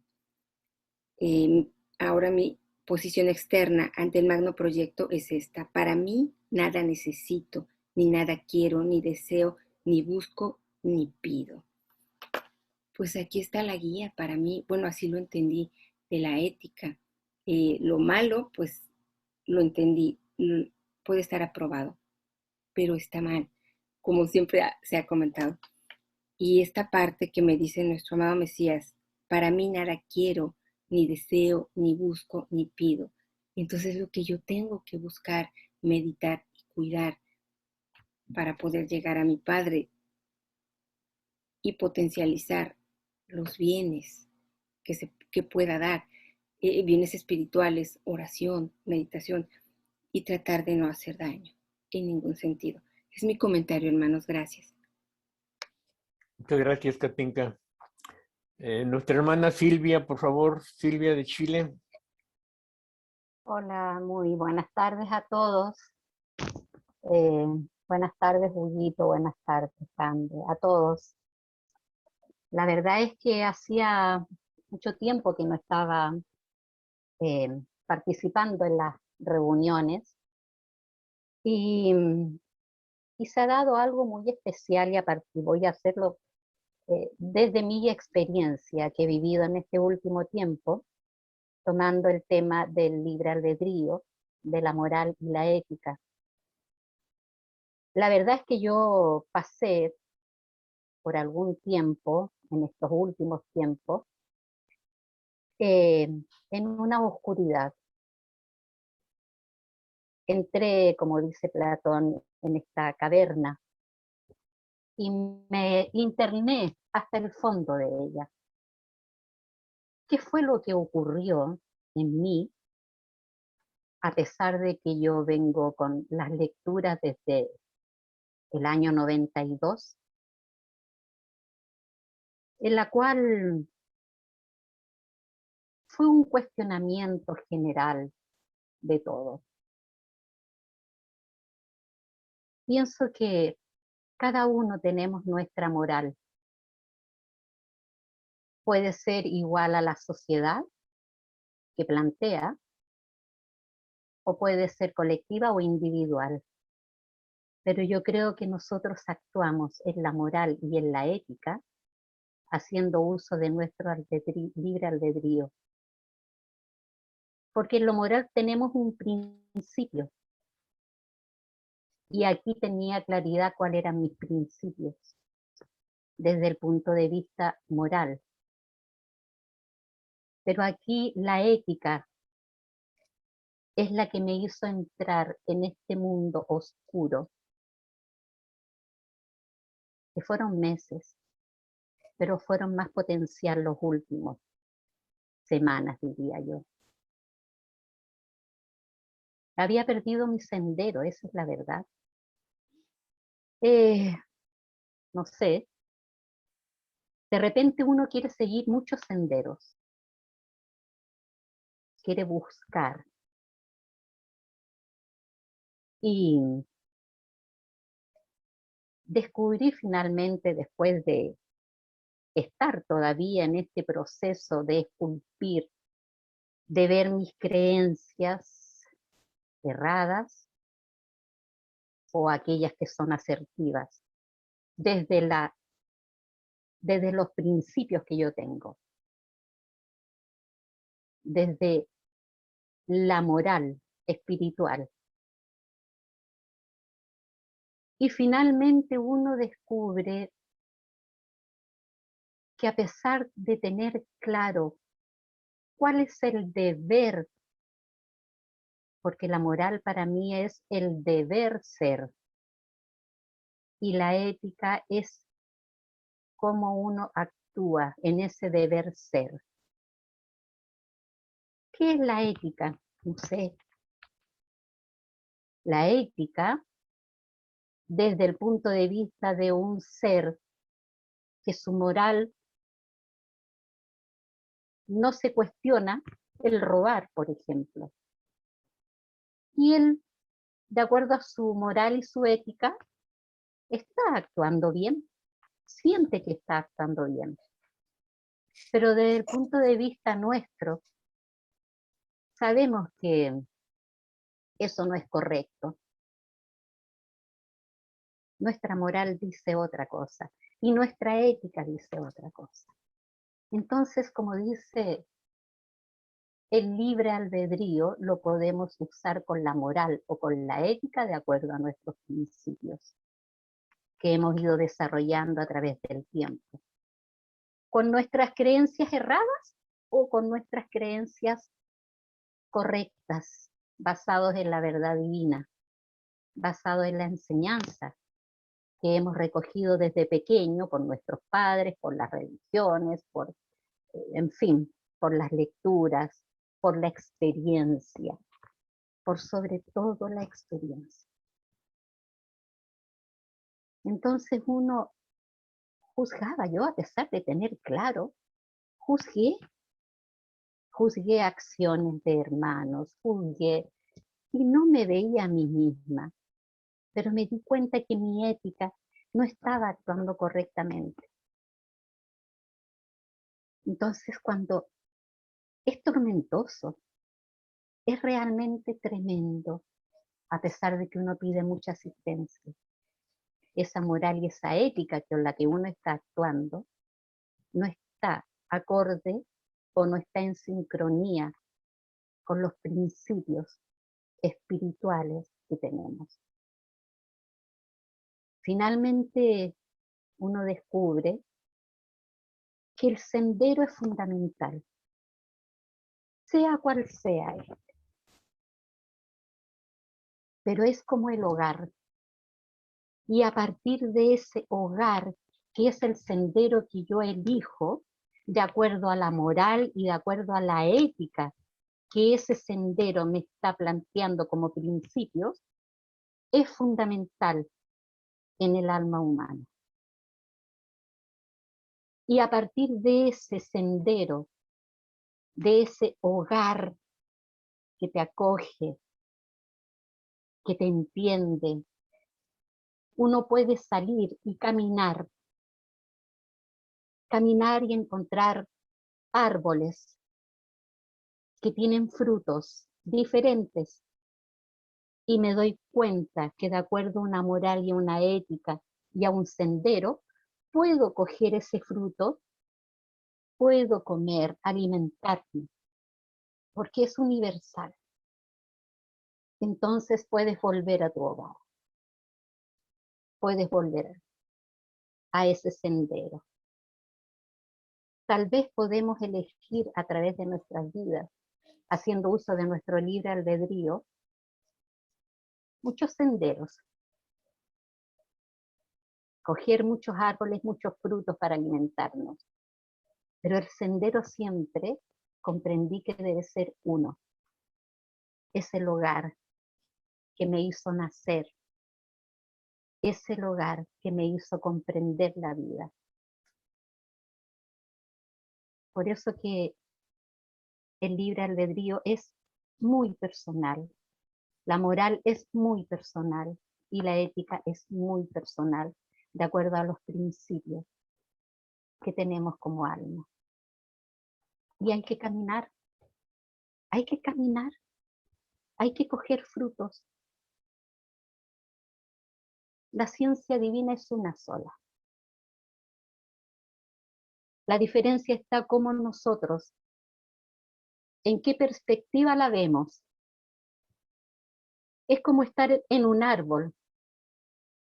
Ahora mi posición externa ante el magno proyecto es esta. Para mí nada necesito, ni nada quiero, ni deseo, ni busco, ni pido. Pues aquí está la guía para mí. Bueno, así lo entendí de la ética. Lo malo, pues lo entendí. Puede estar aprobado, pero está mal, como siempre se ha comentado. Y esta parte que me dice nuestro amado Mesías, para mí nada quiero, ni deseo, ni busco, ni pido. Entonces lo que yo tengo que buscar, meditar y cuidar para poder llegar a mi Padre y potencializar los bienes que pueda dar, bienes espirituales, oración, meditación, y tratar de no hacer daño en ningún sentido. Es mi comentario, hermanos. Gracias. Muchas gracias, Katinka. Nuestra hermana Silvia, por favor, Silvia de Chile. Hola, muy buenas tardes a todos. Buenas tardes, Huguito, buenas tardes, Cande, a todos. La verdad es que hacía mucho tiempo que no estaba participando en las reuniones y se ha dado algo muy especial y aparte voy a hacerlo desde mi experiencia que he vivido en este último tiempo, tomando el tema del libre albedrío, de la moral y la ética. La verdad es que yo pasé por algún tiempo, en estos últimos tiempos, en una oscuridad. Entré, como dice Platón, en esta caverna y me interné hasta el fondo de ella. ¿Qué fue lo que ocurrió en mí? A pesar de que yo vengo con las lecturas desde el año 92, en la cual fue un cuestionamiento general de todo. Pienso que cada uno tenemos nuestra moral. Puede ser igual a la sociedad que plantea, o puede ser colectiva o individual. Pero yo creo que nosotros actuamos en la moral y en la ética haciendo uso de nuestro libre albedrío. Porque en lo moral tenemos un principio. Y aquí tenía claridad cuáles eran mis principios desde el punto de vista moral. Pero aquí la ética es la que me hizo entrar en este mundo oscuro, que fueron meses, pero fueron más potencial los últimos semanas, diría yo. Había perdido mi sendero, esa es la verdad. No sé, de repente uno quiere seguir muchos senderos, quiere buscar. Y descubrí finalmente, después de estar todavía en este proceso de esculpir, de ver mis creencias, erradas o aquellas que son asertivas, desde los principios que yo tengo, desde la moral espiritual. Y finalmente uno descubre que a pesar de tener claro cuál es el deber, porque la moral para mí es el deber ser, y la ética es cómo uno actúa en ese deber ser. ¿Qué es la ética? No sé. La ética, desde el punto de vista de un ser que su moral no se cuestiona, el robar, por ejemplo. Y él, de acuerdo a su moral y su ética, está actuando bien, siente que está actuando bien. Pero desde el punto de vista nuestro, sabemos que eso no es correcto. Nuestra moral dice otra cosa y nuestra ética dice otra cosa. Entonces, como dice, el libre albedrío lo podemos usar con la moral o con la ética de acuerdo a nuestros principios que hemos ido desarrollando a través del tiempo. Con nuestras creencias erradas o con nuestras creencias correctas, basados en la verdad divina, basados en la enseñanza que hemos recogido desde pequeño por nuestros padres, por las religiones, en fin, por las lecturas, por la experiencia, por sobre todo la experiencia. Entonces uno juzgaba, yo a pesar de tener claro, juzgué acciones de hermanos, juzgué, y no me veía a mí misma, pero me di cuenta que mi ética no estaba actuando correctamente. Entonces cuando es tormentoso, es realmente tremendo, a pesar de que uno pide mucha asistencia. Esa moral y esa ética con la que uno está actuando no está acorde o no está en sincronía con los principios espirituales que tenemos. Finalmente uno descubre que el sendero es fundamental, sea cual sea él, pero es como el hogar. Y a partir de ese hogar, que es el sendero que yo elijo, de acuerdo a la moral y de acuerdo a la ética que ese sendero me está planteando como principios, es fundamental en el alma humana. Y a partir de ese sendero, de ese hogar que te acoge, que te entiende, uno puede salir y caminar y encontrar árboles que tienen frutos diferentes, y me doy cuenta que de acuerdo a una moral y a una ética y a un sendero, puedo coger ese fruto, puedo comer, alimentarme, porque es universal. Entonces puedes volver a tu hogar, puedes volver a ese sendero. Tal vez podemos elegir a través de nuestras vidas, haciendo uso de nuestro libre albedrío, muchos senderos, coger muchos árboles, muchos frutos para alimentarnos. Pero el sendero siempre comprendí que debe ser uno. Es el hogar que me hizo nacer, es el hogar que me hizo comprender la vida. Por eso que el libre albedrío es muy personal, la moral es muy personal y la ética es muy personal, de acuerdo a los principios que tenemos como alma. Y hay que caminar, hay que coger frutos. La ciencia divina es una sola. La diferencia está como nosotros, en qué perspectiva la vemos. Es como estar en un árbol.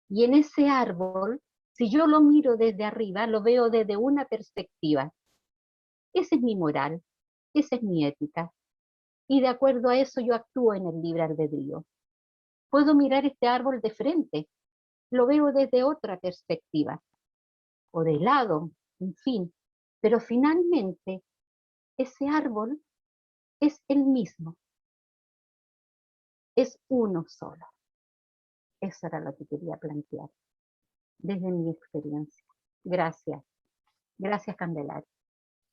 Y en ese árbol, si yo lo miro desde arriba, lo veo desde una perspectiva. Esa es mi moral, esa es mi ética. Y de acuerdo a eso yo actúo en el libre albedrío. Puedo mirar este árbol de frente, lo veo desde otra perspectiva, o de lado, en fin. Pero finalmente, ese árbol es el mismo. Es uno solo. Eso era lo que quería plantear, desde mi experiencia. Gracias. Gracias, Candelaria.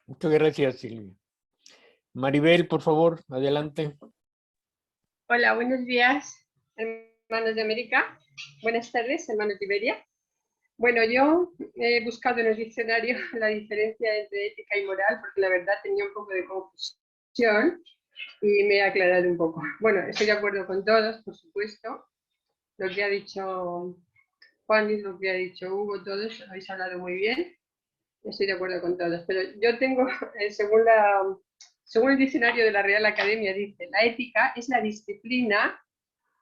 Muchas gracias, Silvia. Maribel, por favor, adelante. Hola, buenos días, hermanos de América. Buenas tardes, hermanos de Iberia. Bueno, yo he buscado en el diccionario la diferencia entre ética y moral, porque la verdad tenía un poco de confusión y me he aclarado un poco. Bueno, estoy de acuerdo con todos, por supuesto. Lo que ha dicho Juan y lo que ha dicho Hugo, todos habéis hablado muy bien. Estoy de acuerdo con todos. Pero yo tengo, según el diccionario de la Real Academia, dice: la ética es la disciplina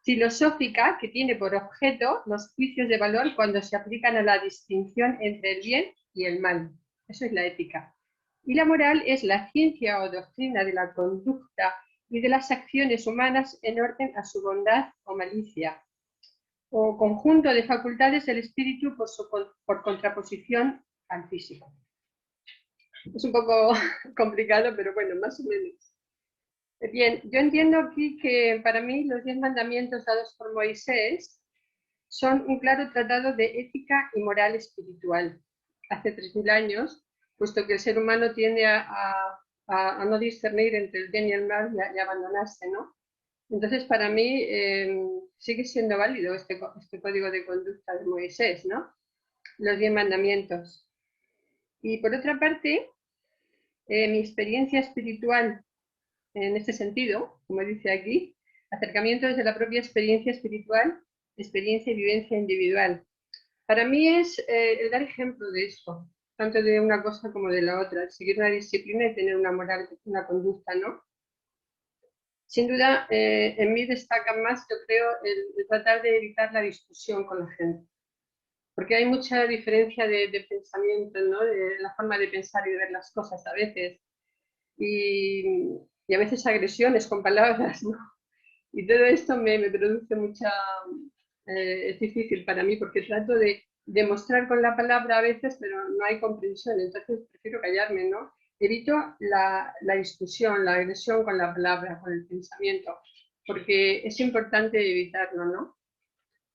filosófica que tiene por objeto los juicios de valor cuando se aplican a la distinción entre el bien y el mal. Eso es la ética. Y la moral es la ciencia o doctrina de la conducta y de las acciones humanas en orden a su bondad o malicia, o conjunto de facultades del espíritu por contraposición al físico. Es un poco complicado, pero bueno, más o menos. Bien, yo entiendo aquí que para mí los 10 mandamientos dados por Moisés son un claro tratado de ética y moral espiritual. Hace 3000 años, puesto que el ser humano tiende a no discernir entre el bien y el mal y a abandonarse, ¿no? Entonces, para mí sigue siendo válido este código de conducta de Moisés, ¿no? Los 10 mandamientos. Y por otra parte, mi experiencia espiritual en este sentido, como dice aquí, acercamiento desde la propia experiencia espiritual, experiencia y vivencia individual. Para mí es el dar ejemplo de esto, tanto de una cosa como de la otra, seguir una disciplina y tener una moral, una conducta, ¿no? Sin duda, en mí destaca más, yo creo, el tratar de evitar la discusión con la gente, porque hay mucha diferencia de pensamiento, ¿no? De la forma de pensar y de ver las cosas a veces, y a veces agresiones con palabras, ¿no? Y todo esto me produce mucha... es difícil para mí porque trato de demostrar con la palabra a veces, pero no hay comprensión, entonces prefiero callarme, ¿no? Evito la discusión, la agresión con la palabra, con el pensamiento, porque es importante evitarlo, ¿no?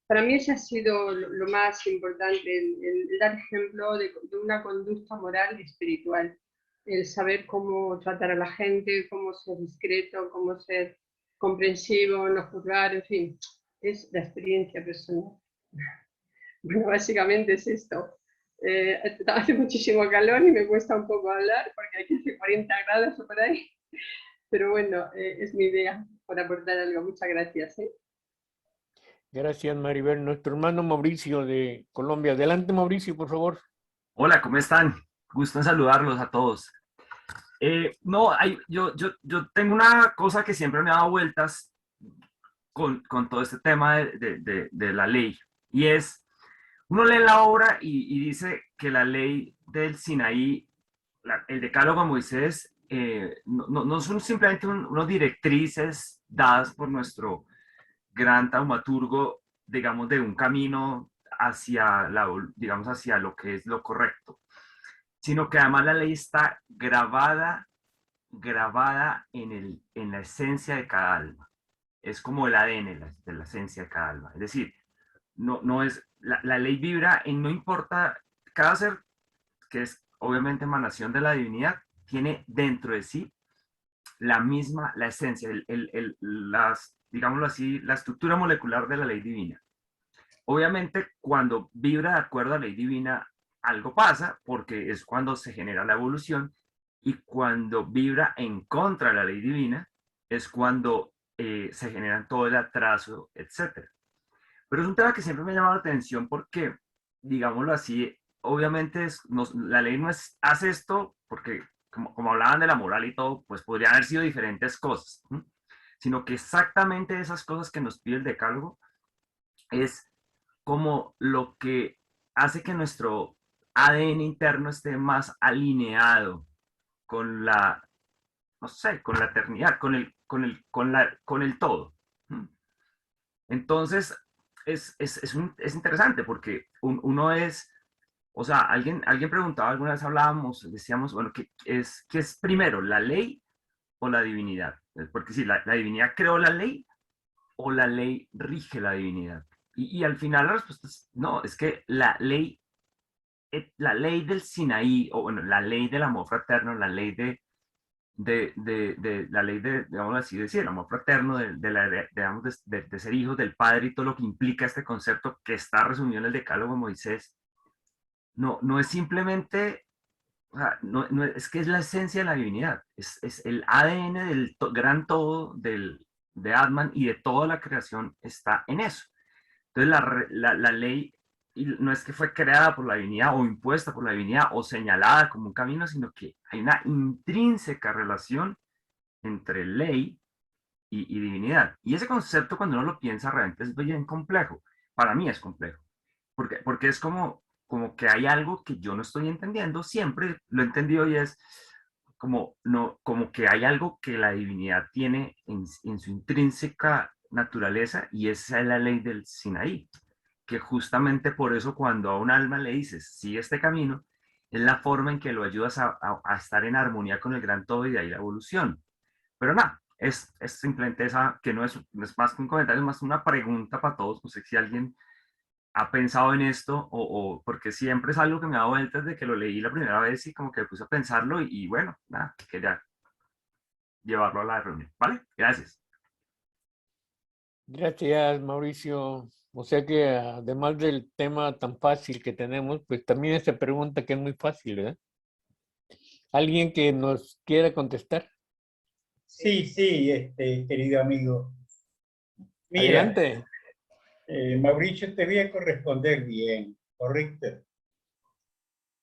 Para mí ese ha sido lo más importante, el dar ejemplo de una conducta moral y espiritual, el saber cómo tratar a la gente, cómo ser discreto, cómo ser comprensivo, no juzgar, en fin, es la experiencia personal. Bueno, básicamente es esto. Hace muchísimo calor y me cuesta un poco hablar porque aquí hace 40 grados o por ahí, pero bueno, es mi idea por aportar algo. Muchas gracias. Gracias, Maribel. Nuestro hermano Mauricio de Colombia. Adelante, Mauricio, por favor. Hola, ¿cómo están? Gusto en saludarlos a todos. Yo tengo una cosa que siempre me ha dado vueltas con todo este tema de la ley, y es, uno lee la obra y dice que la ley del Sinaí, el decálogo de Moisés, no son simplemente unas directrices dadas por nuestro gran taumaturgo, digamos, de un camino hacia hacia lo que es lo correcto, sino que además la ley está grabada en la esencia de cada alma. Es como el ADN de la esencia de cada alma. Es decir, no es, la ley vibra en, no importa, cada ser, que es obviamente emanación de la divinidad, tiene dentro de sí la esencia, digámoslo así, la estructura molecular de la ley divina. Obviamente, cuando vibra de acuerdo a la ley divina, algo pasa, porque es cuando se genera la evolución, y cuando vibra en contra de la ley divina, es cuando se generan todo el atraso, etc. Pero es un tema que siempre me ha llamado la atención porque, digámoslo así, obviamente la ley no es, hace esto porque, como hablaban de la moral y todo, pues podrían haber sido diferentes cosas, ¿sí? Sino que exactamente esas cosas que nos pide el decálogo es como lo que hace que nuestro ADN interno esté más alineado con la, no sé, con la eternidad, con el todo. Entonces, es interesante porque uno es, o sea, alguien preguntaba, alguna vez hablábamos, decíamos, bueno, ¿qué es primero, la ley o la divinidad? Porque si la divinidad creó la ley o la ley rige la divinidad. Y al final la respuesta es, no, es que la ley del Sinaí, o bueno, la ley del amor fraterno, la ley la ley de, digamos así, decir, el amor fraterno, de ser hijos del Padre y todo lo que implica este concepto que está resumido en el Decálogo de Moisés, no es simplemente, o sea, es que es la esencia de la divinidad, es el ADN del gran todo de Atman y de toda la creación está en eso. Entonces la ley no es que fue creada por la divinidad o impuesta por la divinidad o señalada como un camino, sino que hay una intrínseca relación entre ley y divinidad. Y ese concepto, cuando uno lo piensa, realmente es bien complejo. Para mí es complejo. Porque es como que hay algo que yo no estoy entendiendo. Siempre lo he entendido y es como que hay algo que la divinidad tiene en su intrínseca naturaleza, y esa es la ley del Sinaí, que justamente por eso cuando a un alma le dices, sigue este camino, es la forma en que lo ayudas a estar en armonía con el gran todo, y de ahí la evolución. Pero nada, es simplemente esa, que no es más que un comentario, es más una pregunta para todos. No sé si alguien ha pensado en esto, porque siempre es algo que me ha dado vueltas de que lo leí la primera vez y como que me puse a pensarlo y bueno, nada, quería llevarlo a la reunión. ¿Vale? Gracias. Gracias, Mauricio. O sea que además del tema tan fácil que tenemos, pues también esta pregunta que es muy fácil, ¿verdad? ¿Alguien que nos quiera contestar? Sí, querido amigo. Mira, Adelante. Mauricio, te voy a corresponder bien, ¿correcto?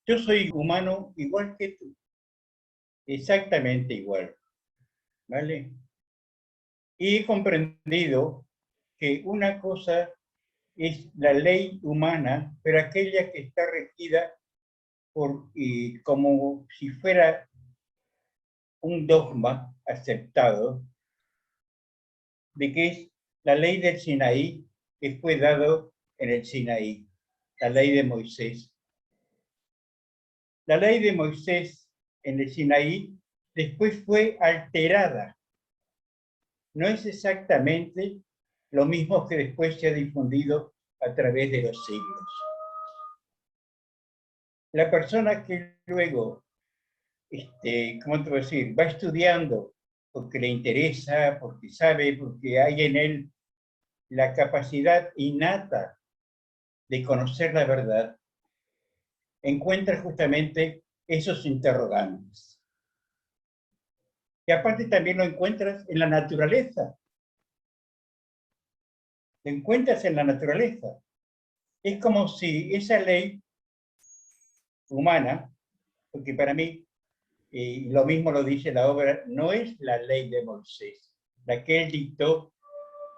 Yo soy humano igual que tú, exactamente igual, ¿vale? Y he comprendido que una cosa es la ley humana, pero aquella que está regida como si fuera un dogma aceptado, de que es la ley del Sinaí, que fue dado en el Sinaí, la ley de Moisés. La ley de Moisés en el Sinaí después fue alterada. No es exactamente lo mismo que después se ha difundido a través de los siglos. La persona que luego, ¿cómo te voy a decir?, va estudiando porque le interesa, porque sabe, porque hay en él la capacidad innata de conocer la verdad, encuentra justamente esos interrogantes. Y aparte también lo encuentras en la naturaleza. Lo encuentras en la naturaleza. Es como si esa ley humana, porque para mí, lo mismo lo dice la obra, no es la ley de Moisés, la que él dictó,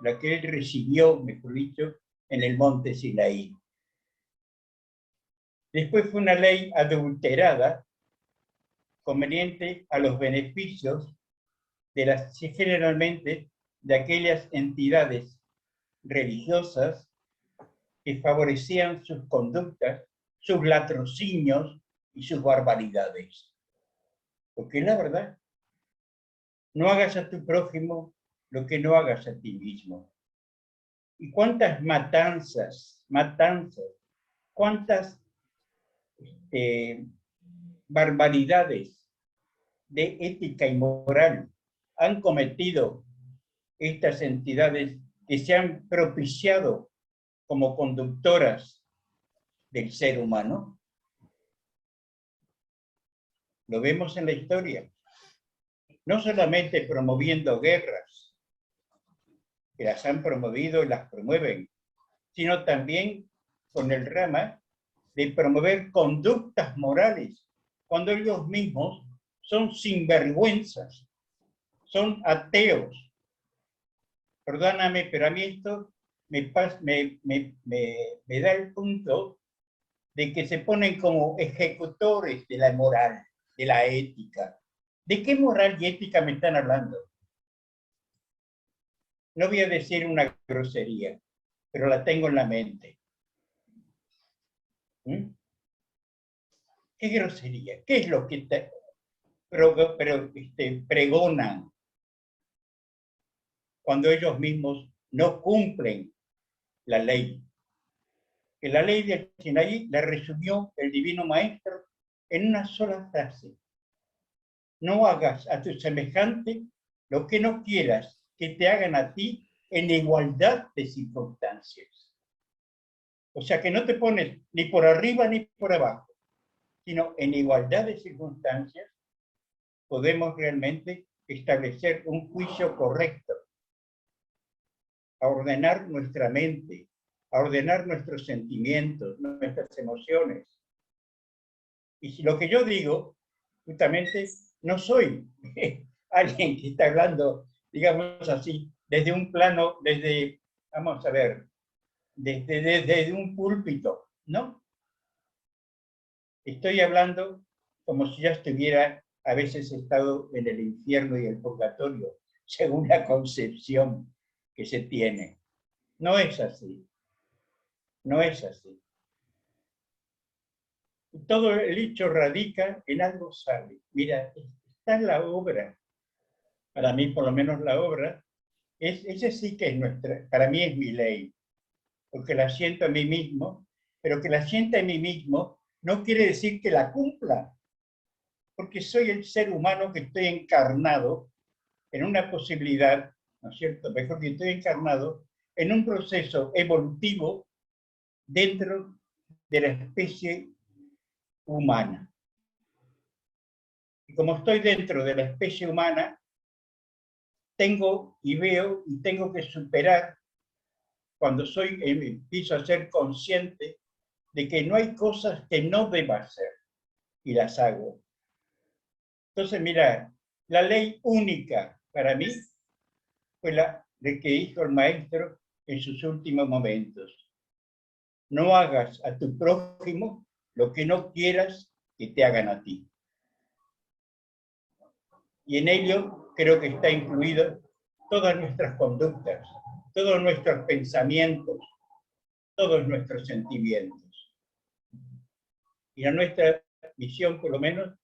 la que él recibió, mejor dicho, en el monte Sinaí. Después fue una ley adulterada, conveniente a los beneficios generalmente de aquellas entidades religiosas que favorecían sus conductas, sus latrocinios y sus barbaridades. Porque es la verdad. No hagas a tu prójimo lo que no hagas a ti mismo. ¿Y cuántas matanzas, cuántas barbaridades de ética y moral han cometido estas entidades que se han propiciado como conductoras del ser humano? Lo vemos en la historia. No solamente promoviendo guerras, que las han promovido y las promueven, sino también con el rama de promover conductas morales, cuando ellos mismos son sinvergüenzas, son ateos. Perdóname, pero a mí esto me da el punto de que se ponen como ejecutores de la moral, de la ética. ¿De qué moral y ética me están hablando? No voy a decir una grosería, pero la tengo en la mente. ¿Mm? ¿Qué grosería? ¿Qué es lo que pregonan cuando ellos mismos no cumplen la ley? Que la ley del Sinaí la resumió el Divino Maestro en una sola frase. No hagas a tu semejante lo que no quieras que te hagan a ti en igualdad de circunstancias. O sea que no te pones ni por arriba ni por abajo, sino en igualdad de circunstancias podemos realmente establecer un juicio correcto, a ordenar nuestra mente, a ordenar nuestros sentimientos, nuestras emociones. Y si lo que yo digo, justamente, no soy alguien que está hablando, digamos así, desde un plano, vamos a ver, desde un púlpito, ¿no? Estoy hablando como si ya estuviera a veces estado en el infierno y el purgatorio, según la concepción que se tiene. No es así. No es así. Todo el hecho radica en algo sabio. Mira, está en la obra. Para mí, por lo menos la obra, esa sí que es nuestra, para mí es mi ley, porque la siento a mí mismo, pero que la sienta en mí mismo no quiere decir que la cumpla, porque soy el ser humano que estoy encarnado en una posibilidad, ¿no es cierto? Mejor que estoy encarnado en un proceso evolutivo dentro de la especie humana. Y como estoy dentro de la especie humana, tengo y veo y tengo que superar, cuando empiezo a ser consciente de que no hay cosas que no deba hacer y las hago. Entonces, mira, la ley única para mí fue la de que dijo el maestro en sus últimos momentos. No hagas a tu prójimo lo que no quieras que te hagan a ti. Y en ello creo que está incluido todas nuestras conductas, todos nuestros pensamientos, todos nuestros sentimientos. Y a nuestra misión, por lo menos,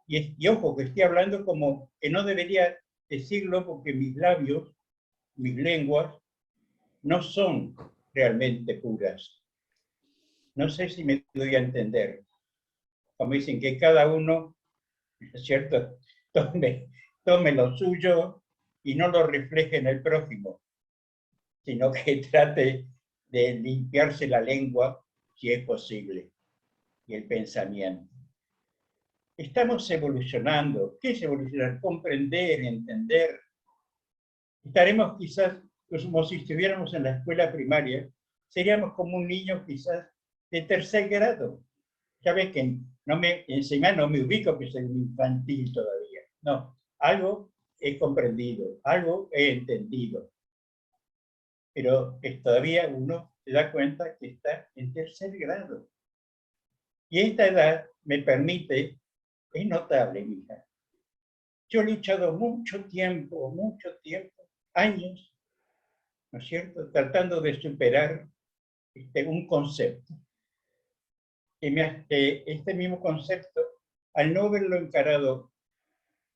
y ojo, que estoy hablando como que no debería decirlo porque mis labios, mis lenguas, no son realmente puras. No sé si me doy a entender. Como dicen que cada uno, ¿es cierto?, tome lo suyo y no lo refleje en el prójimo, sino que trate de limpiarse la lengua si es posible, y el pensamiento. Estamos evolucionando. ¿Qué es evolucionar? Comprender, entender. Estaremos quizás, como si estuviéramos en la escuela primaria, seríamos como un niño quizás de tercer grado. Ya ves que encima no me ubico que soy un infantil todavía. No, algo he comprendido, algo he entendido. Pero todavía uno se da cuenta que está en tercer grado. Y esta edad me permite, es notable, mija. Yo he luchado mucho tiempo, años, ¿no es cierto?, tratando de superar un concepto. Este mismo concepto, al no haberlo encarado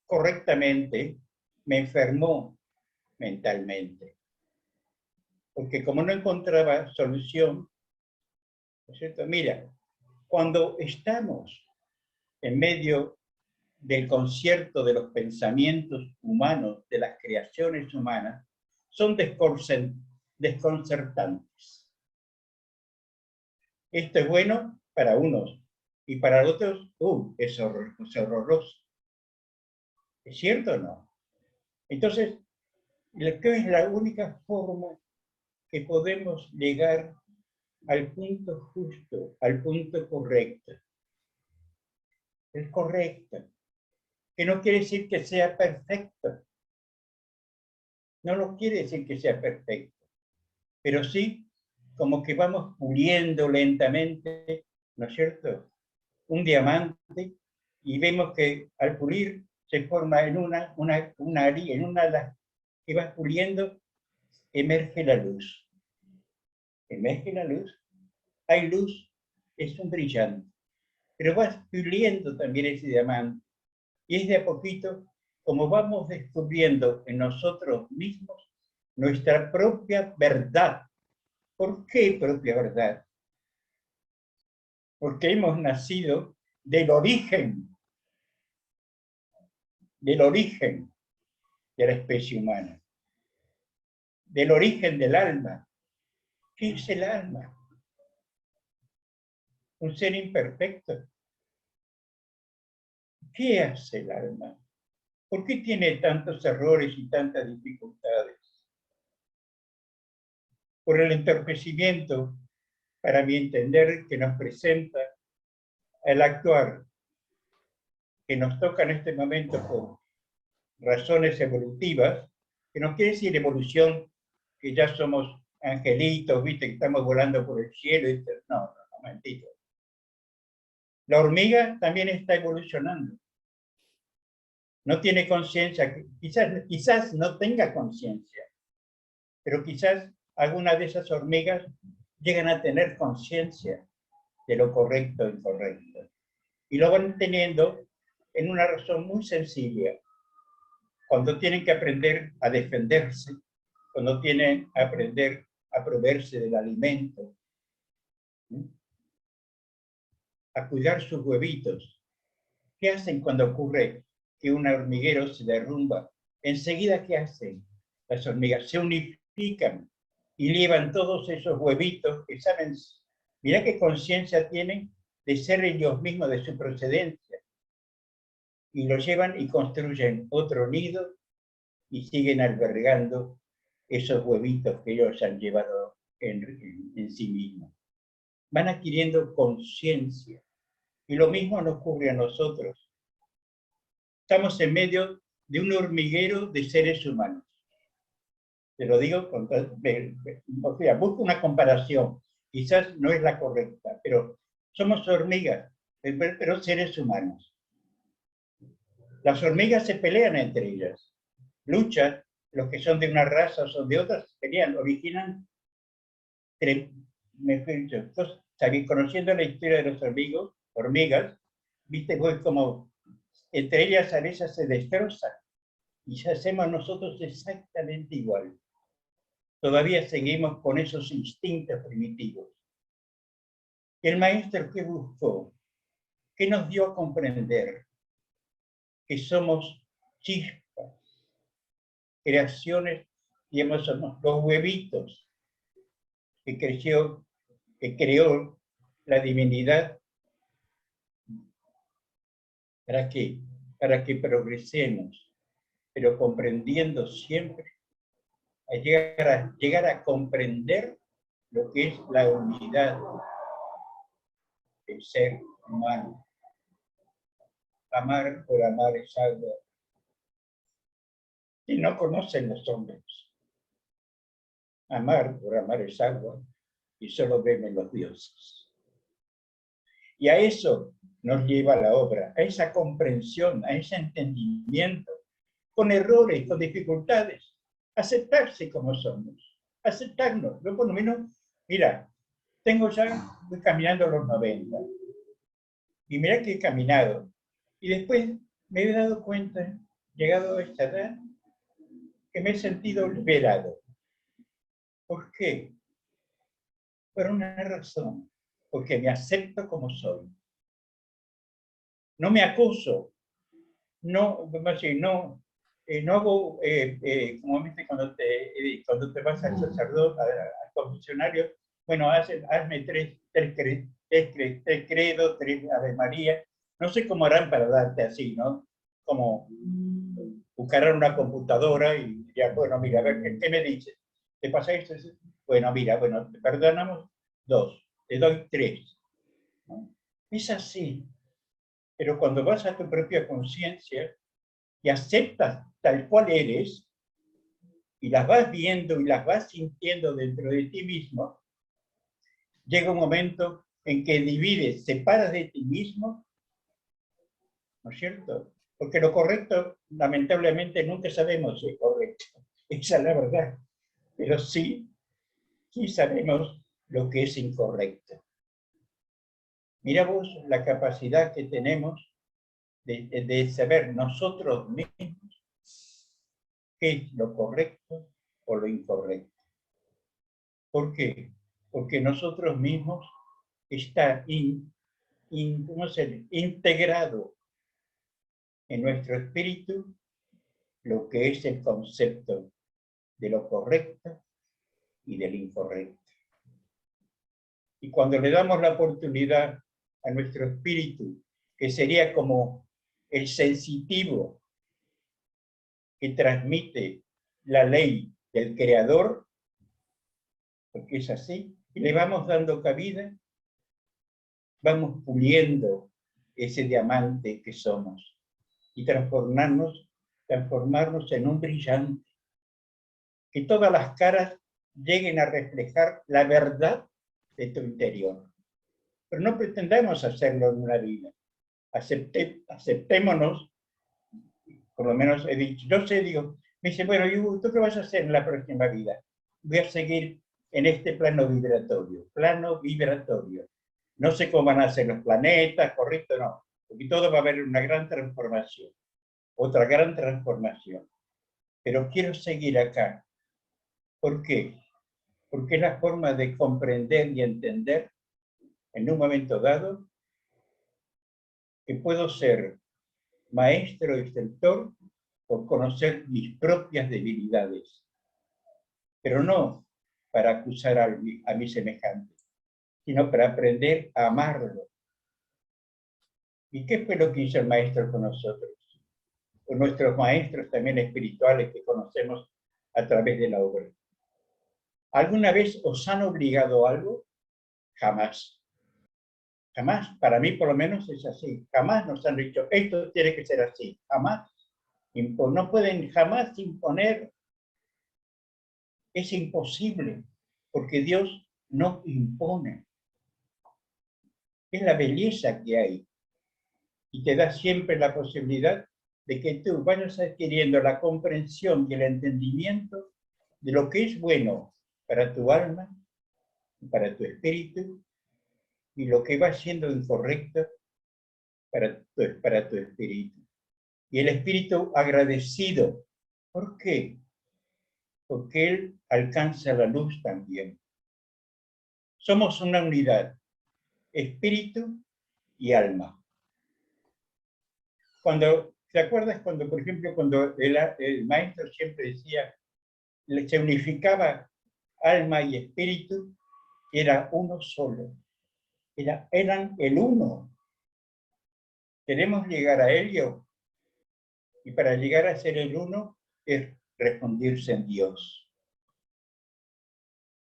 correctamente, me enfermó mentalmente. Porque como no encontraba solución, ¿no es cierto? Mira, cuando estamos en medio del concierto de los pensamientos humanos, de las creaciones humanas, son desconcertantes. Esto es bueno para unos y para otros, es horroroso. ¿Es cierto o no? Entonces, que es la única forma que podemos llegar al punto justo, al punto correcto. Es correcto, que no quiere decir que sea perfecto. No lo quiere decir que sea perfecto, pero sí como que vamos puliendo lentamente, ¿no es cierto?, un diamante, y vemos que al pulir se forma en una de las que va puliendo, emerge la luz. Emerge la luz, hay luz, es un brillante, pero vas puliendo también ese diamante, y es de a poquito como vamos descubriendo en nosotros mismos nuestra propia verdad. ¿Por qué propia verdad? Porque hemos nacido del origen de la especie humana, del origen del alma. ¿Qué es el alma? Un ser imperfecto. ¿Qué hace el alma? ¿Por qué tiene tantos errores y tantas dificultades? Por el entorpecimiento, para mi entender, que nos presenta el actuar, que nos toca en este momento por razones evolutivas, que no quiere decir evolución, que ya somos angelitos, viste, que estamos volando por el cielo, y no, mentira. La hormiga también está evolucionando. No tiene conciencia, quizás no tenga conciencia, pero quizás algunas de esas hormigas llegan a tener conciencia de lo correcto e incorrecto. Y lo van teniendo en una razón muy sencilla. Cuando tienen que aprender a defenderse, cuando tienen que aprender a proveerse del alimento, ¿sí?, a cuidar sus huevitos. ¿Qué hacen cuando ocurre que un hormiguero se derrumba? Enseguida, ¿qué hacen? Las hormigas se unifican y llevan todos esos huevitos que saben, mirá qué conciencia tienen de ser ellos mismos, de su procedencia. Y lo llevan y construyen otro nido y siguen albergando esos huevitos que ellos han llevado en sí mismos. Van adquiriendo conciencia. Y lo mismo nos ocurre a nosotros. Estamos en medio de un hormiguero de seres humanos. Te lo digo, o sea, busco una comparación. Quizás no es la correcta, pero somos hormigas, pero seres humanos. Las hormigas se pelean entre ellas. Luchan, los que son de una raza o son de otras, se pelean, originan, entonces, conociendo la historia de los hormigas, viste, voy como, entre ellas a veces se destrozan, y ya hacemos nosotros exactamente igual. Todavía seguimos con esos instintos primitivos. El maestro, ¿qué buscó? ¿Qué nos dio a comprender? Que somos chispas, creaciones, digamos, somos los huevitos que creó la divinidad. ¿Para qué? Para que progresemos, pero comprendiendo siempre, a llegar a comprender lo que es la unidad del ser humano. Amar por amar es algo que no conocen los hombres. Amar por amar es algo y solo ven en los dioses. Y a eso nos lleva la obra, a esa comprensión, a ese entendimiento, con errores, con dificultades, aceptarse como somos, aceptarnos. Yo por lo menos, mira, voy caminando los 90, y mira que he caminado, y después me he dado cuenta, llegado a esta edad, que me he sentido liberado. ¿Por qué? Por una razón, porque me acepto como soy. No me acuso, no hago, como viste cuando te vas al sacerdote, al confesionario, bueno, hazme tres credos, 3 Ave María, no sé cómo harán para darte así, ¿no? Como buscaran una computadora y dirían, bueno, mira, a ver, ¿qué me dices? ¿Te pasa esto? Bueno, mira, bueno, te perdonamos 2, te doy 3. ¿No? Es así. Pero cuando vas a tu propia conciencia y aceptas tal cual eres, y las vas viendo y las vas sintiendo dentro de ti mismo, llega un momento en que divides, separas de ti mismo, ¿no es cierto? Porque lo correcto, lamentablemente, nunca sabemos si es correcto. Esa es la verdad. Pero sí sabemos lo que es incorrecto. Mira vos la capacidad que tenemos de saber nosotros mismos qué es lo correcto o lo incorrecto. ¿Por qué? Porque nosotros mismos está integrado en nuestro espíritu lo que es el concepto de lo correcto y del incorrecto. Y cuando le damos la oportunidad a nuestro espíritu, que sería como el sensitivo que transmite la ley del creador, porque es así, y le vamos dando cabida, vamos puliendo ese diamante que somos y transformarnos en un brillante, que todas las caras lleguen a reflejar la verdad de tu interior. Pero no pretendamos hacerlo en una vida. Aceptémonos, por lo menos he dicho, yo sé, digo, me dice, bueno, Hugo, ¿tú qué vas a hacer en la próxima vida? Voy a seguir en este plano vibratorio. No sé cómo van a ser los planetas, correcto, no, porque todo va a haber una gran transformación, otra gran transformación. Pero quiero seguir acá. ¿Por qué? Porque es la forma de comprender y entender en un momento dado que puedo ser maestro y instructor por conocer mis propias debilidades, pero no para acusar a mi semejante, sino para aprender a amarlo. ¿Y qué fue lo que hizo el maestro con nosotros? Con nuestros maestros también espirituales que conocemos a través de la obra. ¿Alguna vez os han obligado a algo? Jamás. Jamás. Para mí, por lo menos, es así. Jamás nos han dicho, esto tiene que ser así. Jamás. No pueden jamás imponer. Es imposible, porque Dios no impone. Es la belleza que hay. Y te da siempre la posibilidad de que tú vayas adquiriendo la comprensión y el entendimiento de lo que es bueno para tu alma, para tu espíritu, y lo que va siendo incorrecto para tu espíritu. Y el espíritu agradecido. ¿Por qué? Porque él alcanza la luz también. Somos una unidad, espíritu y alma. ¿Te acuerdas cuando, por ejemplo, cuando el maestro siempre decía, se unificaba alma y espíritu, era uno solo, eran el uno. Queremos llegar a ello, y para llegar a ser el uno es refundirse en Dios.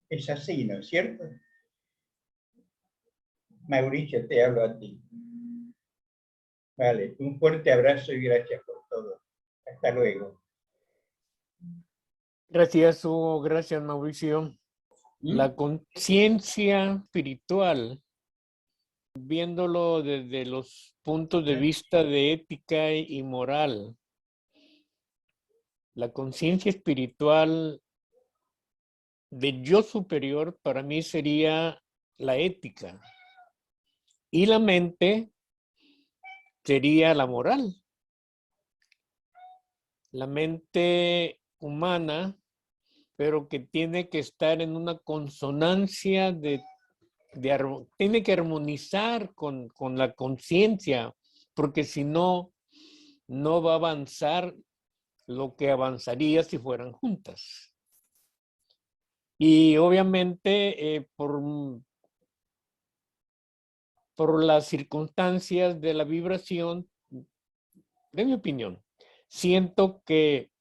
Es así, ¿no es cierto? Mauricio, te hablo a ti. Vale, un fuerte abrazo y gracias por todo. Hasta luego. Gracias, Hugo. Gracias, Mauricio. La conciencia espiritual, viéndolo desde los puntos de vista de ética y moral, la conciencia espiritual de yo superior para mí sería la ética y la mente sería la moral. La mente humana, pero que tiene que estar en una consonancia tiene que armonizar con la conciencia, porque si no, no va a avanzar lo que avanzaría si fueran juntas. Y obviamente por las circunstancias de la vibración, de mi opinión, siento que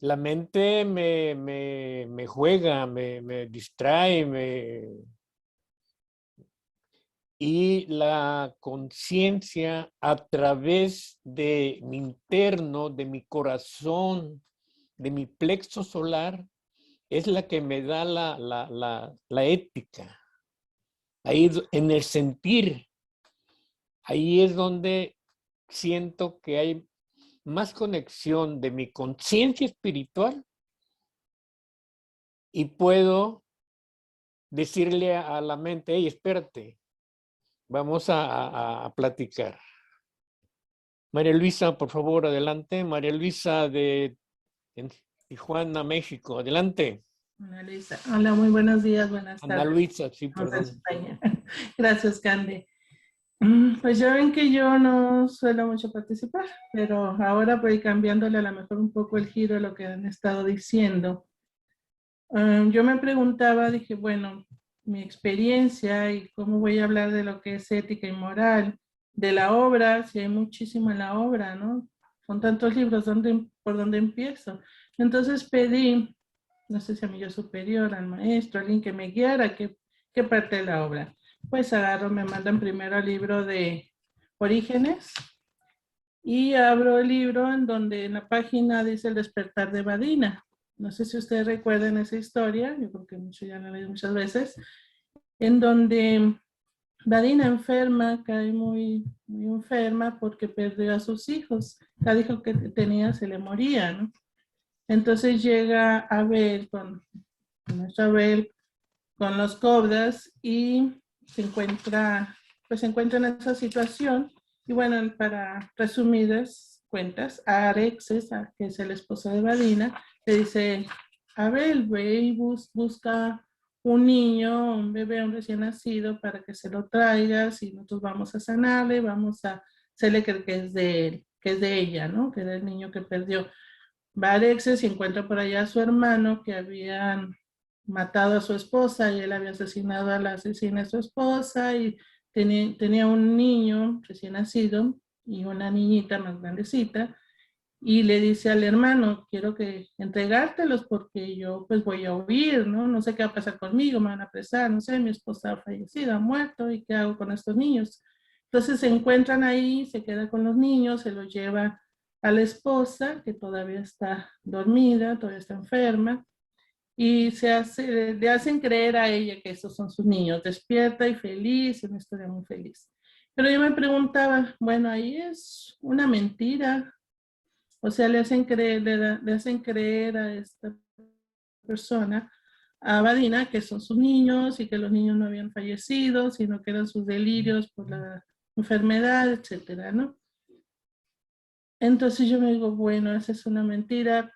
la mente me juega, me distrae, y la conciencia a través de mi interno, de mi corazón, de mi plexo solar, es la que me da la ética. Ahí en el sentir, ahí es donde siento que hay más conexión de mi conciencia espiritual y puedo decirle a la mente, hey, espérate, vamos a platicar. María Luisa, por favor, adelante. María Luisa de Tijuana, México, adelante. Ana Luisa. Hola, muy buenos días, buenas tardes. Ana Luisa, sí, Vamos a perdón. España. Gracias, Candy. Pues ya ven que yo no suelo mucho participar, pero ahora voy cambiándole a lo mejor un poco el giro a lo que han estado diciendo. Yo me preguntaba, dije, bueno, mi experiencia y cómo voy a hablar de lo que es ética y moral, de la obra, si hay muchísimo en la obra, ¿no? Son tantos libros, ¿por dónde empiezo? Entonces pedí, no sé si a mi yo superior, al maestro, alguien que me guiara, qué parte de la obra. Pues agarro, me mandan primero el libro de Orígenes y abro el libro en donde en la página dice El despertar de Badina. No sé si ustedes recuerdan esa historia, yo creo que mucho ya la he leído muchas veces, en donde Badina enferma, cae muy enferma porque perdió a sus hijos. Cada hijo que tenía se le moría, ¿no? Entonces llega Abel nuestro Abel con los cobras y se encuentra en esa situación. Y bueno, para resumidas cuentas, a Arexes, que es el esposo de Badina, le dice, Abel, ve y busca un niño, un bebé, un recién nacido, para que se lo traigas y nosotros vamos a sanarle, vamos a hacerle creer que es de él, que es de ella, ¿no? Que era el niño que perdió. Va a Arexes y encuentra por allá a su hermano que habían matado a su esposa y él había asesinado a la asesina de su esposa y tenía un niño recién nacido y una niñita más grandecita y le dice al hermano, quiero que entregártelos porque yo pues voy a huir, ¿no? No sé qué va a pasar conmigo, me van a apresar, no sé, mi esposa ha fallecido, ha muerto y qué hago con estos niños. Entonces se encuentran ahí, se queda con los niños, se los lleva a la esposa que todavía está dormida, todavía está enferma y le hacen creer a ella que esos son sus niños, despierta y feliz, una historia muy feliz. Pero yo me preguntaba, bueno, ahí es una mentira, o sea, le hacen creer a esta persona, a Badina, que son sus niños y que los niños no habían fallecido, sino que eran sus delirios por la enfermedad, etcétera, ¿no? Entonces yo me digo, bueno, esa es una mentira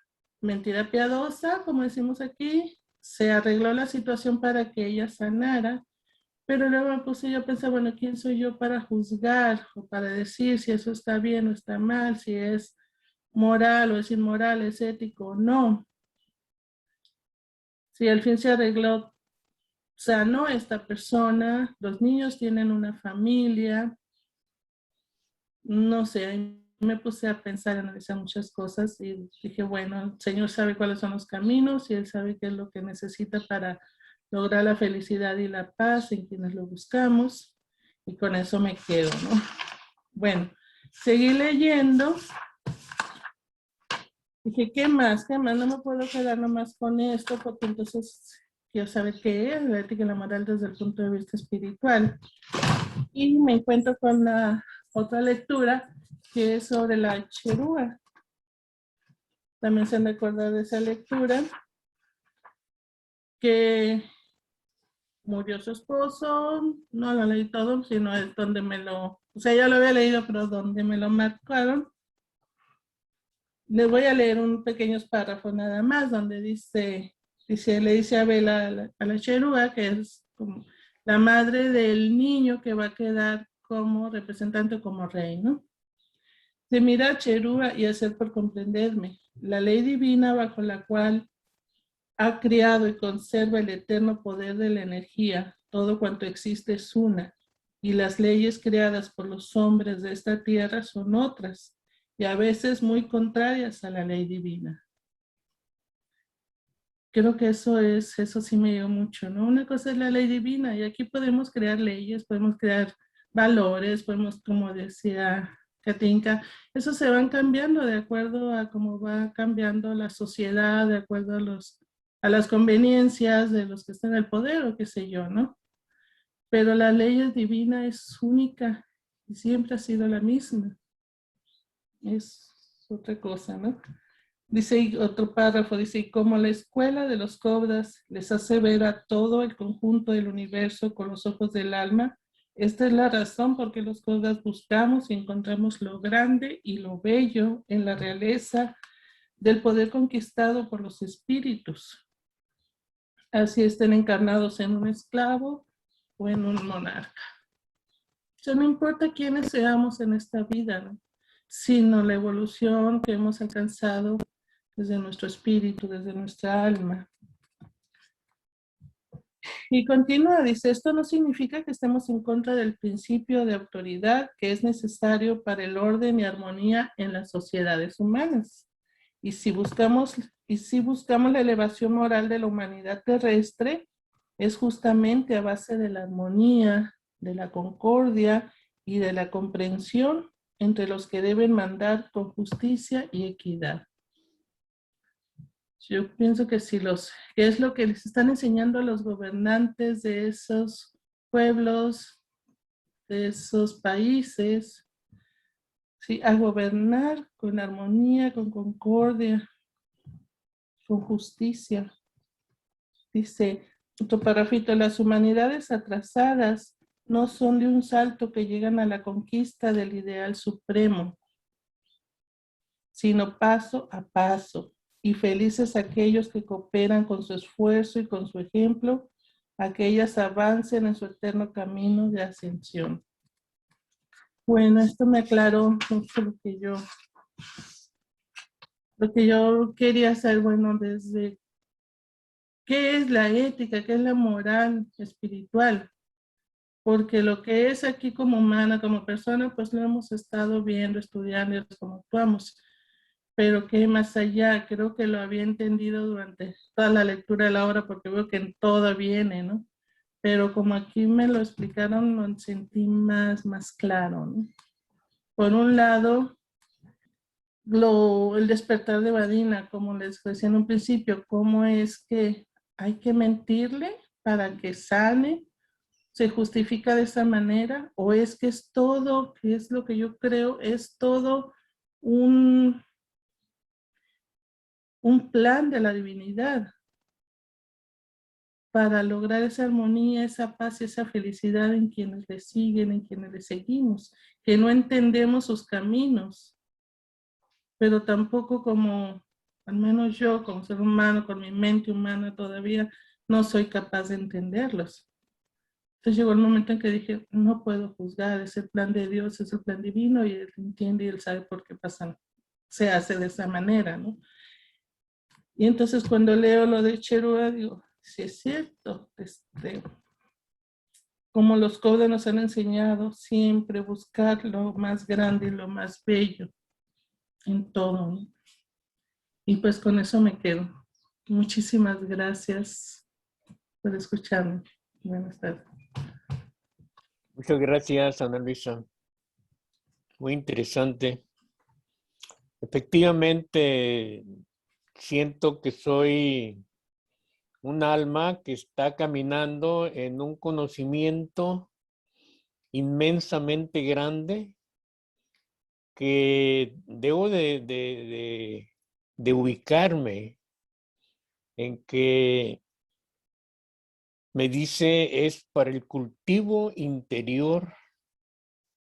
piadosa, como decimos aquí, se arregló la situación para que ella sanara, pero luego me puse yo a pensar, bueno, ¿quién soy yo para juzgar o para decir si eso está bien o está mal, si es moral o es inmoral, es ético o no? Si al fin se arregló, sanó esta persona, los niños tienen una familia, no sé, me puse a pensar, a analizar muchas cosas y dije, bueno, el Señor sabe cuáles son los caminos y Él sabe qué es lo que necesita para lograr la felicidad y la paz en quienes lo buscamos y con eso me quedo, ¿no? Bueno, seguí leyendo. Dije, ¿qué más? ¿Qué más? No me puedo quedar nomás con esto porque entonces quiero saber qué es la ética y la moral desde el punto de vista espiritual. Y me encuentro con la otra lectura que es sobre la cherúa. También se han de acordar de esa lectura, que murió su esposo, no lo leí todo, sino es donde o sea, ya lo había leído, pero donde me lo marcaron. Les voy a leer un pequeño párrafo nada más, donde le dice a Abel a la cherúa, que es como la madre del niño que va a quedar como representante, como rey, ¿no? De mirar cherúa y hacer por comprenderme, la ley divina bajo la cual ha creado y conserva el eterno poder de la energía, todo cuanto existe es una, y las leyes creadas por los hombres de esta tierra son otras, y a veces muy contrarias a la ley divina. Creo que eso sí me llegó mucho, ¿no? Una cosa es la ley divina y aquí podemos crear leyes, podemos crear valores, podemos, como decía Katinka, eso se van cambiando de acuerdo a cómo va cambiando la sociedad, de acuerdo a las conveniencias de los que están en el poder o qué sé yo, ¿no? Pero la ley divina es única y siempre ha sido la misma. Es otra cosa, ¿no? Dice otro párrafo, dice, y como la escuela de los Cobras les hace ver a todo el conjunto del universo con los ojos del alma, esta es la razón por qué los Cobras buscamos y encontramos lo grande y lo bello en la realeza del poder conquistado por los espíritus. Así estén encarnados en un esclavo o en un monarca. O sea, no importa quiénes seamos en esta vida, ¿no? Sino la evolución que hemos alcanzado desde nuestro espíritu, desde nuestra alma. Y continúa, dice, esto no significa que estemos en contra del principio de autoridad que es necesario para el orden y armonía en las sociedades humanas. Y si buscamos la elevación moral de la humanidad terrestre, es justamente a base de la armonía, de la concordia y de la comprensión entre los que deben mandar con justicia y equidad. Yo pienso que que es lo que les están enseñando a los gobernantes de esos pueblos, de esos países, ¿sí? A gobernar con armonía, con concordia, con justicia. Dice otro parrafito, las humanidades atrasadas no son de un salto que llegan a la conquista del ideal supremo, sino paso a paso. Y felices aquellos que cooperan con su esfuerzo y con su ejemplo, a que ellas avancen en su eterno camino de ascensión. Bueno, esto me aclaró mucho lo que yo quería saber, bueno, desde qué es la ética, qué es la moral espiritual, porque lo que es aquí como humana, como persona, pues lo hemos estado viendo, estudiando y cómo actuamos. Pero que más allá, creo que lo había entendido durante toda la lectura de la obra, porque veo que en todo viene, ¿no? Pero como aquí me lo explicaron, lo sentí más claro, ¿no? Por un lado, el despertar de Vadina, como les decía en un principio, cómo es que hay que mentirle para que sane, se justifica de esa manera, o es que es todo, que es lo que yo creo, es todo un plan de la divinidad para lograr esa armonía, esa paz y esa felicidad en quienes le siguen, en quienes le seguimos, que no entendemos sus caminos, pero tampoco como, al menos yo como ser humano, con mi mente humana todavía, no soy capaz de entenderlos. Entonces llegó el momento en que dije, no puedo juzgar, es el plan de Dios, es el plan divino y Él entiende y Él sabe por qué se hace de esa manera, ¿no? Y entonces cuando leo lo de Cherúa, digo, sí es cierto, como los Cobras nos han enseñado, siempre buscar lo más grande y lo más bello en todo, ¿no? Y pues con eso me quedo. Muchísimas gracias por escucharme. Buenas tardes. Muchas gracias, Ana Luisa. Muy interesante. Efectivamente, siento que soy un alma que está caminando en un conocimiento inmensamente grande que debo de ubicarme en que me dice es para el cultivo interior,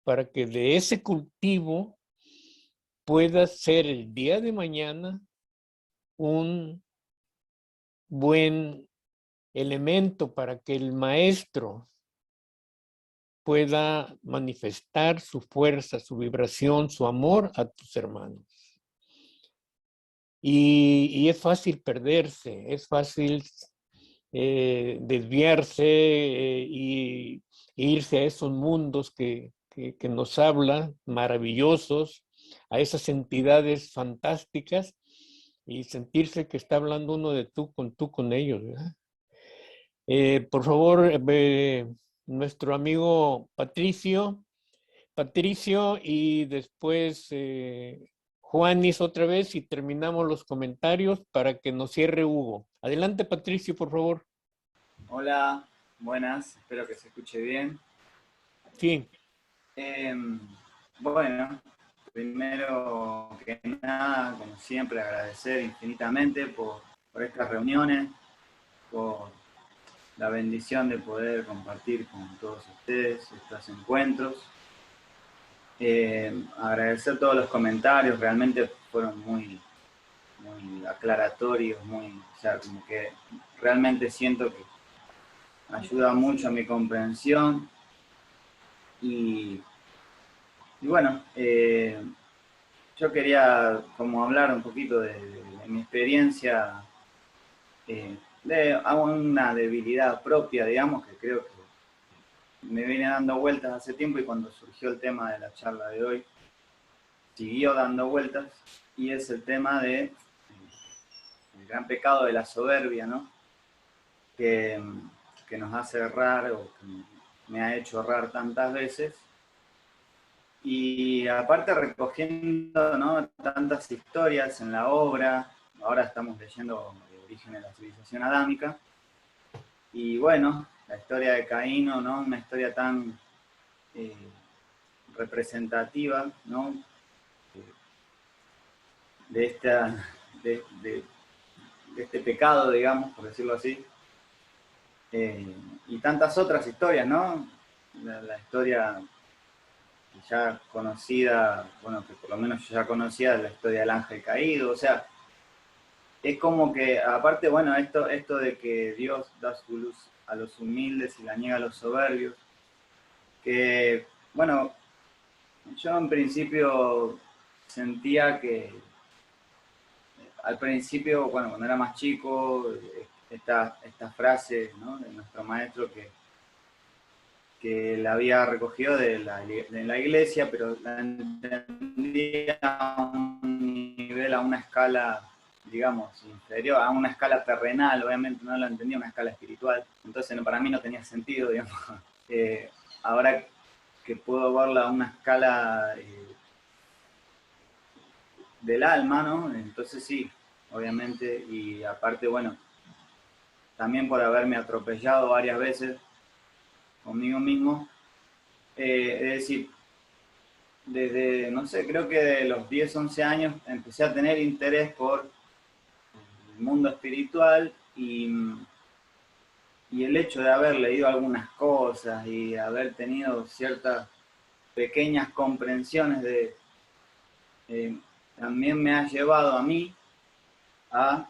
para que de ese cultivo pueda ser el día de mañana un buen elemento para que el maestro pueda manifestar su fuerza, su vibración, su amor a tus hermanos. Y es fácil perderse, es fácil desviarse y irse a esos mundos que nos hablan, maravillosos, a esas entidades fantásticas y sentirse que está hablando uno de tú con ellos, ¿verdad? Por favor, nuestro amigo Patricio, y después Juanis otra vez y terminamos los comentarios para que nos cierre Hugo. Adelante, Patricio, por favor. Hola, buenas, espero que se escuche bien. Sí. Bueno, primero que nada, como siempre, agradecer infinitamente por estas reuniones, por la bendición de poder compartir con todos ustedes estos encuentros. Agradecer todos los comentarios, realmente fueron muy aclaratorios, o sea, como que realmente siento que ayuda mucho a mi comprensión. Y bueno, yo quería como hablar un poquito de mi experiencia, de una debilidad propia, digamos, que creo que me viene dando vueltas hace tiempo, y cuando surgió el tema de la charla de hoy, siguió dando vueltas, y es el tema de el gran pecado de la soberbia, ¿no? Que nos hace errar, o que me ha hecho errar tantas veces. Y aparte recogiendo, ¿no?, tantas historias en la obra, ahora estamos leyendo El origen de la civilización adámica, y bueno, la historia de Caíno, ¿no?, una historia tan representativa, ¿no?, de este pecado, digamos, por decirlo así, y tantas otras historias, ¿no? La historia ya conocida, bueno, que por lo menos yo ya conocía, la historia del ángel caído, o sea, es como que, aparte, bueno, esto de que Dios da su luz a los humildes y la niega a los soberbios, que, bueno, yo en principio sentía que, al principio, bueno, cuando era más chico, esta frase, ¿no?, de nuestro maestro que la había recogido de la iglesia, pero la entendía a un nivel, a una escala, digamos, inferior, a una escala terrenal, obviamente no la entendía a una escala espiritual, entonces para mí no tenía sentido, digamos. Ahora que puedo verla a una escala del alma, ¿no?, entonces sí, obviamente, y aparte, bueno, también por haberme atropellado varias veces conmigo mismo, es decir, desde, no sé, creo que de los 10, 11 años empecé a tener interés por el mundo espiritual, y el hecho de haber leído algunas cosas y haber tenido ciertas pequeñas comprensiones también me ha llevado a mí a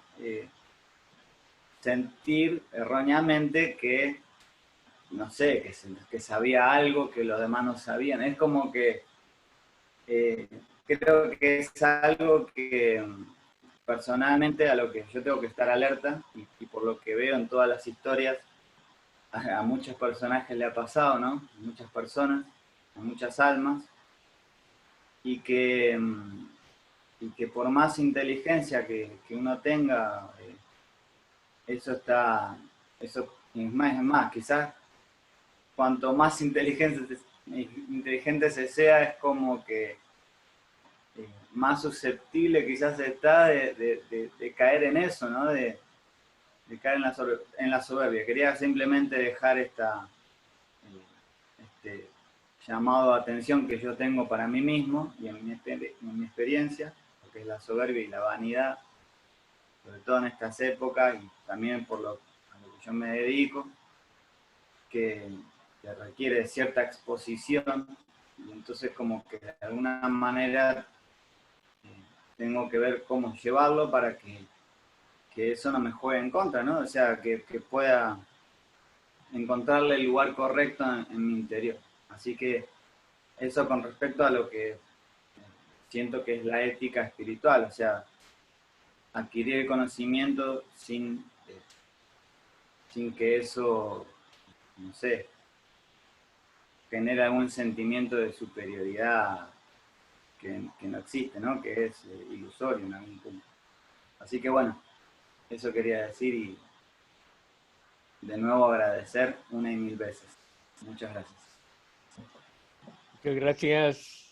sentir erróneamente que, no sé, que sabía algo que los demás no sabían. Es como que creo que es algo que personalmente a lo que yo tengo que estar alerta, y por lo que veo en todas las historias, a muchos personajes le ha pasado, ¿no? A muchas personas, a muchas almas, y que por más inteligencia que uno tenga, eso es más, quizás cuanto más inteligente se sea, es como que más susceptible quizás está de caer en eso, ¿no? De caer en la soberbia. Quería simplemente dejar este llamado de atención que yo tengo para mí mismo y en mi experiencia, lo que es la soberbia y la vanidad, sobre todo en estas épocas, y también a lo que yo me dedico, que requiere cierta exposición, y entonces como que de alguna manera tengo que ver cómo llevarlo para que eso no me juegue en contra, ¿no? O sea, que pueda encontrarle el lugar correcto en mi interior. Así que eso con respecto a lo que siento que es la ética espiritual, o sea, adquirir el conocimiento sin que eso, no sé, genere algún sentimiento de superioridad que no existe, ¿no? Que es ilusorio en algún punto. Así que bueno, eso quería decir y de nuevo agradecer una y mil veces. Muchas gracias. Muchas gracias.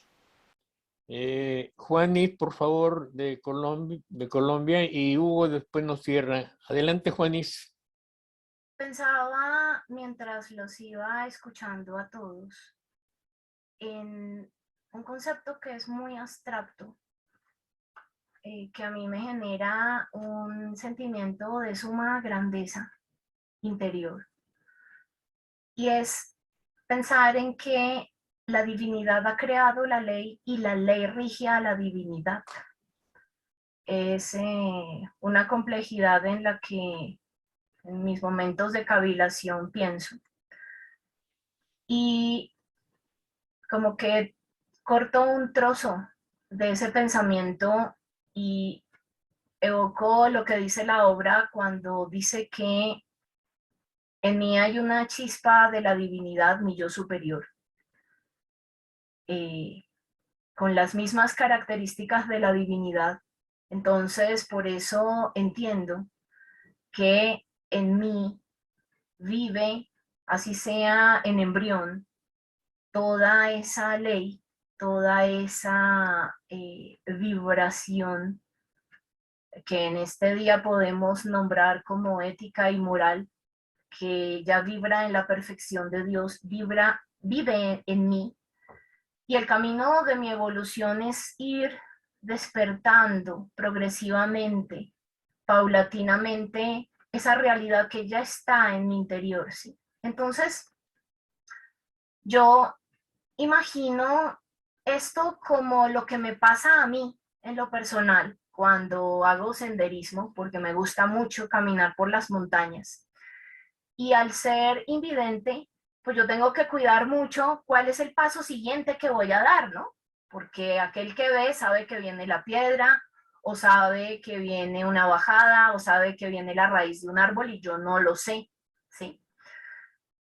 Juanis, por favor, de Colombia, y Hugo después nos cierra. Adelante, Juanis. Pensaba mientras los iba escuchando a todos en un concepto que es muy abstracto, que a mí me genera un sentimiento de suma grandeza interior. Y es pensar en que la divinidad ha creado la ley y la ley rige a la divinidad. Es una complejidad en la que en mis momentos de cavilación pienso. Y como que corto un trozo de ese pensamiento y evoco lo que dice la obra cuando dice que en mí hay una chispa de la divinidad, mi yo superior, con las mismas características de la divinidad. Entonces, por eso entiendo que en mí vive, así sea en embrión, toda esa ley, toda esa vibración que en este día podemos nombrar como ética y moral, que ya vibra en la perfección de Dios, vive en mí. Y el camino de mi evolución es ir despertando progresivamente, paulatinamente, esa realidad que ya está en mi interior, ¿sí? Entonces, yo imagino esto como lo que me pasa a mí en lo personal cuando hago senderismo, porque me gusta mucho caminar por las montañas. Y al ser invidente, pues yo tengo que cuidar mucho cuál es el paso siguiente que voy a dar, ¿no? Porque aquel que ve sabe que viene la piedra, o sabe que viene una bajada, o sabe que viene la raíz de un árbol y yo no lo sé, ¿sí?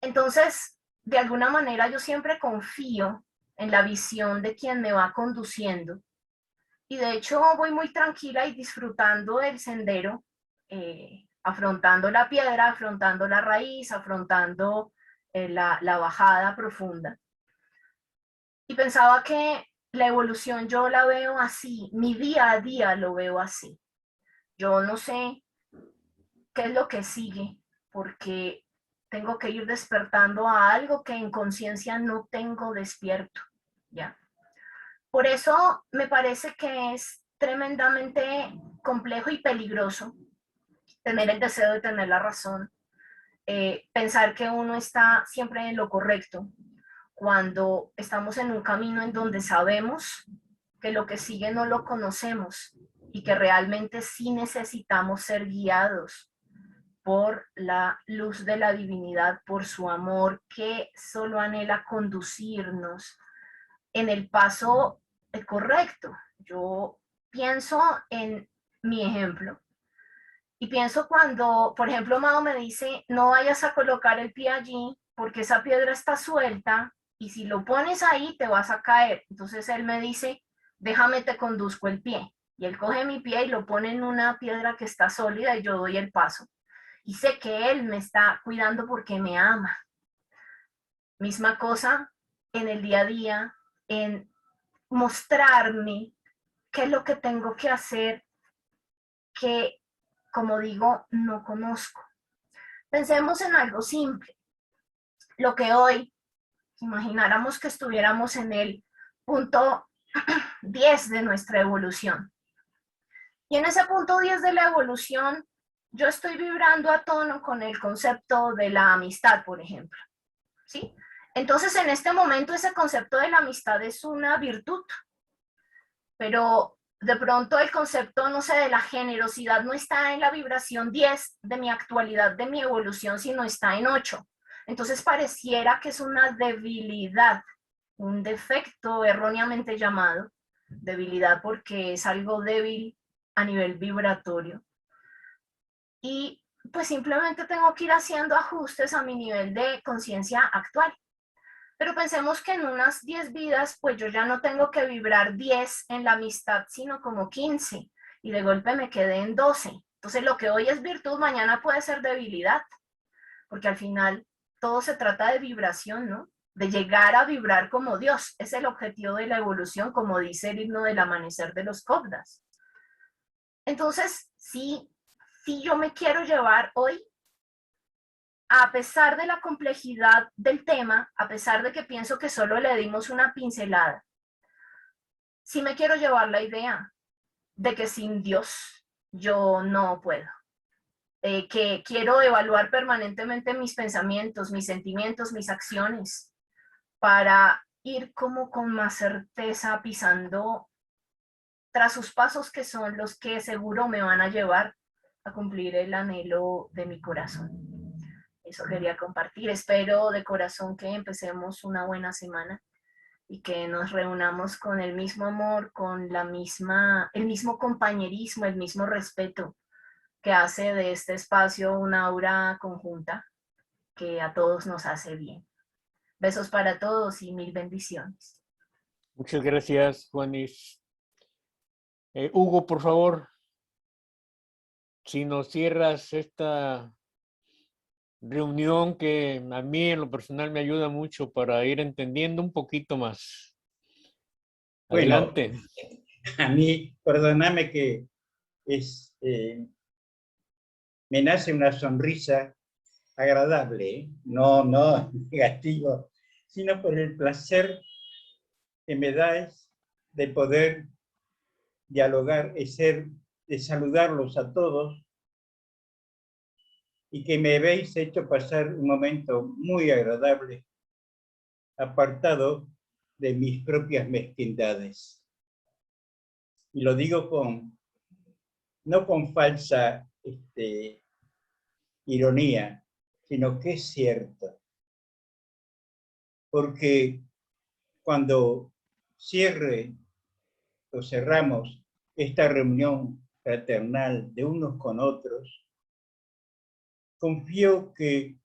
Entonces, de alguna manera yo siempre confío en la visión de quien me va conduciendo. Y de hecho voy muy tranquila y disfrutando el sendero, afrontando la piedra, afrontando la raíz, afrontando la bajada profunda. Y pensaba que la evolución yo la veo así, mi día a día lo veo así. Yo no sé qué es lo que sigue, porque tengo que ir despertando a algo que en conciencia no tengo despierto, ¿ya? Por eso me parece que es tremendamente complejo y peligroso tener el deseo de tener la razón, pensar que uno está siempre en lo correcto, cuando estamos en un camino en donde sabemos que lo que sigue no lo conocemos y que realmente sí necesitamos ser guiados por la luz de la divinidad, por su amor que solo anhela conducirnos en el paso correcto. Yo pienso en mi ejemplo y pienso cuando, por ejemplo, Mao me dice, no vayas a colocar el pie allí porque esa piedra está suelta y si lo pones ahí te vas a caer. Entonces él me dice, déjame te conduzco el pie. Y él coge mi pie y lo pone en una piedra que está sólida y yo doy el paso. Y sé que él me está cuidando porque me ama. Misma cosa en el día a día, en mostrarme qué es lo que tengo que hacer, que, como digo, no conozco. Pensemos en algo simple. Lo que hoy, imagináramos que estuviéramos en el punto 10 de nuestra evolución. Y en ese punto 10 de la evolución, yo estoy vibrando a tono con el concepto de la amistad, por ejemplo, ¿sí? Entonces, en este momento, ese concepto de la amistad es una virtud, pero de pronto el concepto, no sé, de la generosidad no está en la vibración 10 de mi actualidad, de mi evolución, sino está en 8. Entonces pareciera que es una debilidad, un defecto erróneamente llamado debilidad porque es algo débil a nivel vibratorio. Y pues simplemente tengo que ir haciendo ajustes a mi nivel de conciencia actual. Pero pensemos que en unas 10 vidas, pues yo ya no tengo que vibrar 10 en la amistad, sino como 15, y de golpe me quedé en 12. Entonces lo que hoy es virtud, mañana puede ser debilidad, porque al final todo se trata de vibración, ¿no? De llegar a vibrar como Dios. Es el objetivo de la evolución, como dice el himno del amanecer de los Cobdas. Entonces, si yo me quiero llevar hoy, a pesar de la complejidad del tema, a pesar de que pienso que solo le dimos una pincelada, sí me quiero llevar la idea de que sin Dios yo no puedo. Que quiero evaluar permanentemente mis pensamientos, mis sentimientos, mis acciones, para ir como con más certeza pisando tras sus pasos, que son los que seguro me van a llevar a cumplir el anhelo de mi corazón. Eso quería compartir. Espero de corazón que empecemos una buena semana y que nos reunamos con el mismo amor, con el mismo compañerismo, el mismo respeto que hace de este espacio una aura conjunta que a todos nos hace bien. Besos para todos y mil bendiciones. Muchas gracias, Juanis. Hugo, por favor, si nos cierras esta reunión que a mí en lo personal me ayuda mucho para ir entendiendo un poquito más. Adelante. Bueno, a mí, perdóname que me nace una sonrisa agradable, no negativo, sino por el placer que me da de poder dialogar, de saludarlos a todos, y que me habéis hecho pasar un momento muy agradable, apartado de mis propias mezquindades. Y lo digo no con falsa ironía, sino que es cierto. Porque cuando cerramos esta reunión fraternal de unos con otros, confío que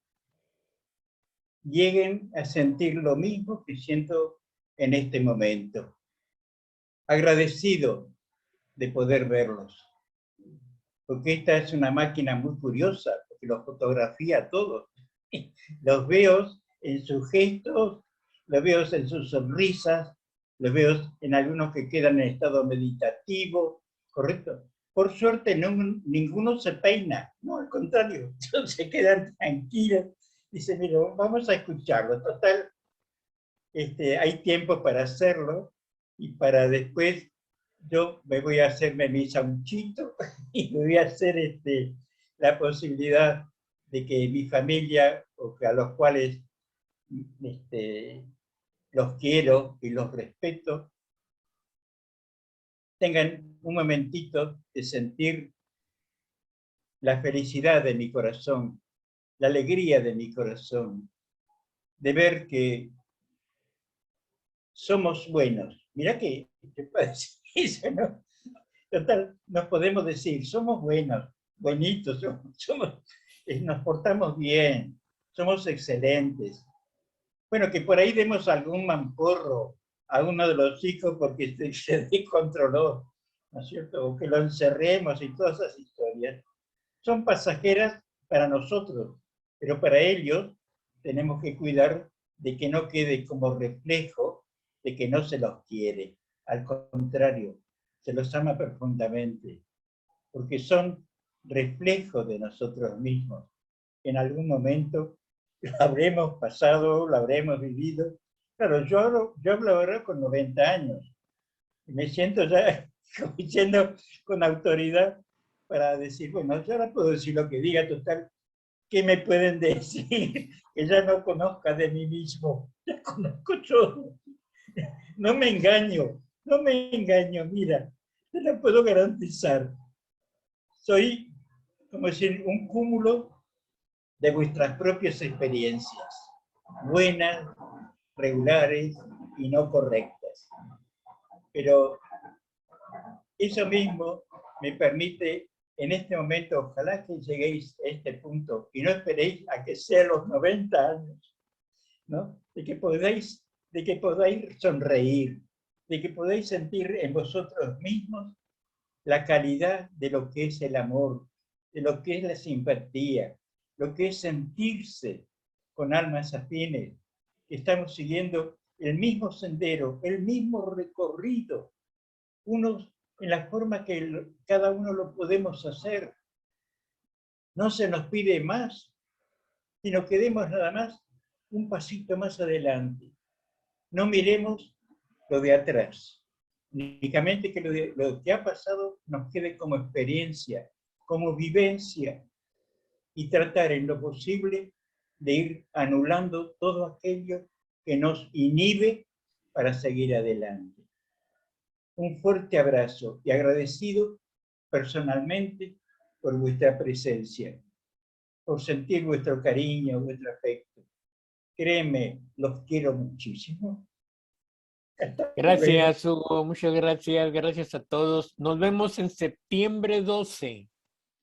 lleguen a sentir lo mismo que siento en este momento. Agradecido de poder verlos. Porque esta es una máquina muy curiosa, porque los fotografía a todos. Los veo en sus gestos, los veo en sus sonrisas, los veo en algunos que quedan en estado meditativo, ¿correcto? Por suerte ninguno se peina, no, al contrario, se quedan tranquilos. Dicen, mira, vamos a escucharlo. Total, hay tiempo para hacerlo, y para después yo me voy a hacerme mi sanguchito y me voy a hacer la posibilidad de que mi familia, o que a los cuales los quiero y los respeto, tengan un momentito de sentir la felicidad de mi corazón, la alegría de mi corazón, de ver que somos buenos. Mirá que te parece eso, ¿no? Total, nos podemos decir, somos buenos, bonitos, nos portamos bien, somos excelentes. Bueno, que por ahí demos algún mamporro a uno de los hijos porque se descontroló, ¿no es cierto? O que lo encerremos, y todas esas historias son pasajeras para nosotros, pero para ellos tenemos que cuidar de que no quede como reflejo de que no se los quiere. Al contrario, se los ama profundamente, porque son reflejos de nosotros mismos. En algún momento lo habremos pasado, lo habremos vivido. Claro, yo hablo ahora con 90 años, y me siento ya diciendo con autoridad para decir, bueno, yo ahora puedo decir lo que diga, total, ¿qué me pueden decir? Que ya no conozca de mí mismo, ya conozco todo. No me engaño, mira, te lo puedo garantizar. Soy, como decir, un cúmulo de vuestras propias experiencias, buenas, regulares y no correctas. Pero eso mismo me permite, en este momento, ojalá que lleguéis a este punto y no esperéis a que sea los 90 años, ¿no? De que podáis sonreír, de que podáis sentir en vosotros mismos la calidad de lo que es el amor, de lo que es la simpatía, lo que es sentirse con almas afines, que estamos siguiendo el mismo sendero, el mismo recorrido, unos en la forma que cada uno lo podemos hacer. No se nos pide más, sino que demos nada más un pasito más adelante. No miremos lo de atrás. Únicamente que lo que ha pasado nos quede como experiencia, como vivencia, y tratar en lo posible de ir anulando todo aquello que nos inhibe para seguir adelante. Un fuerte abrazo y agradecido personalmente por vuestra presencia, por sentir vuestro cariño, vuestro afecto. Créeme, los quiero muchísimo. Gracias, Hugo. Muchas gracias. Gracias a todos. Nos vemos en septiembre 12.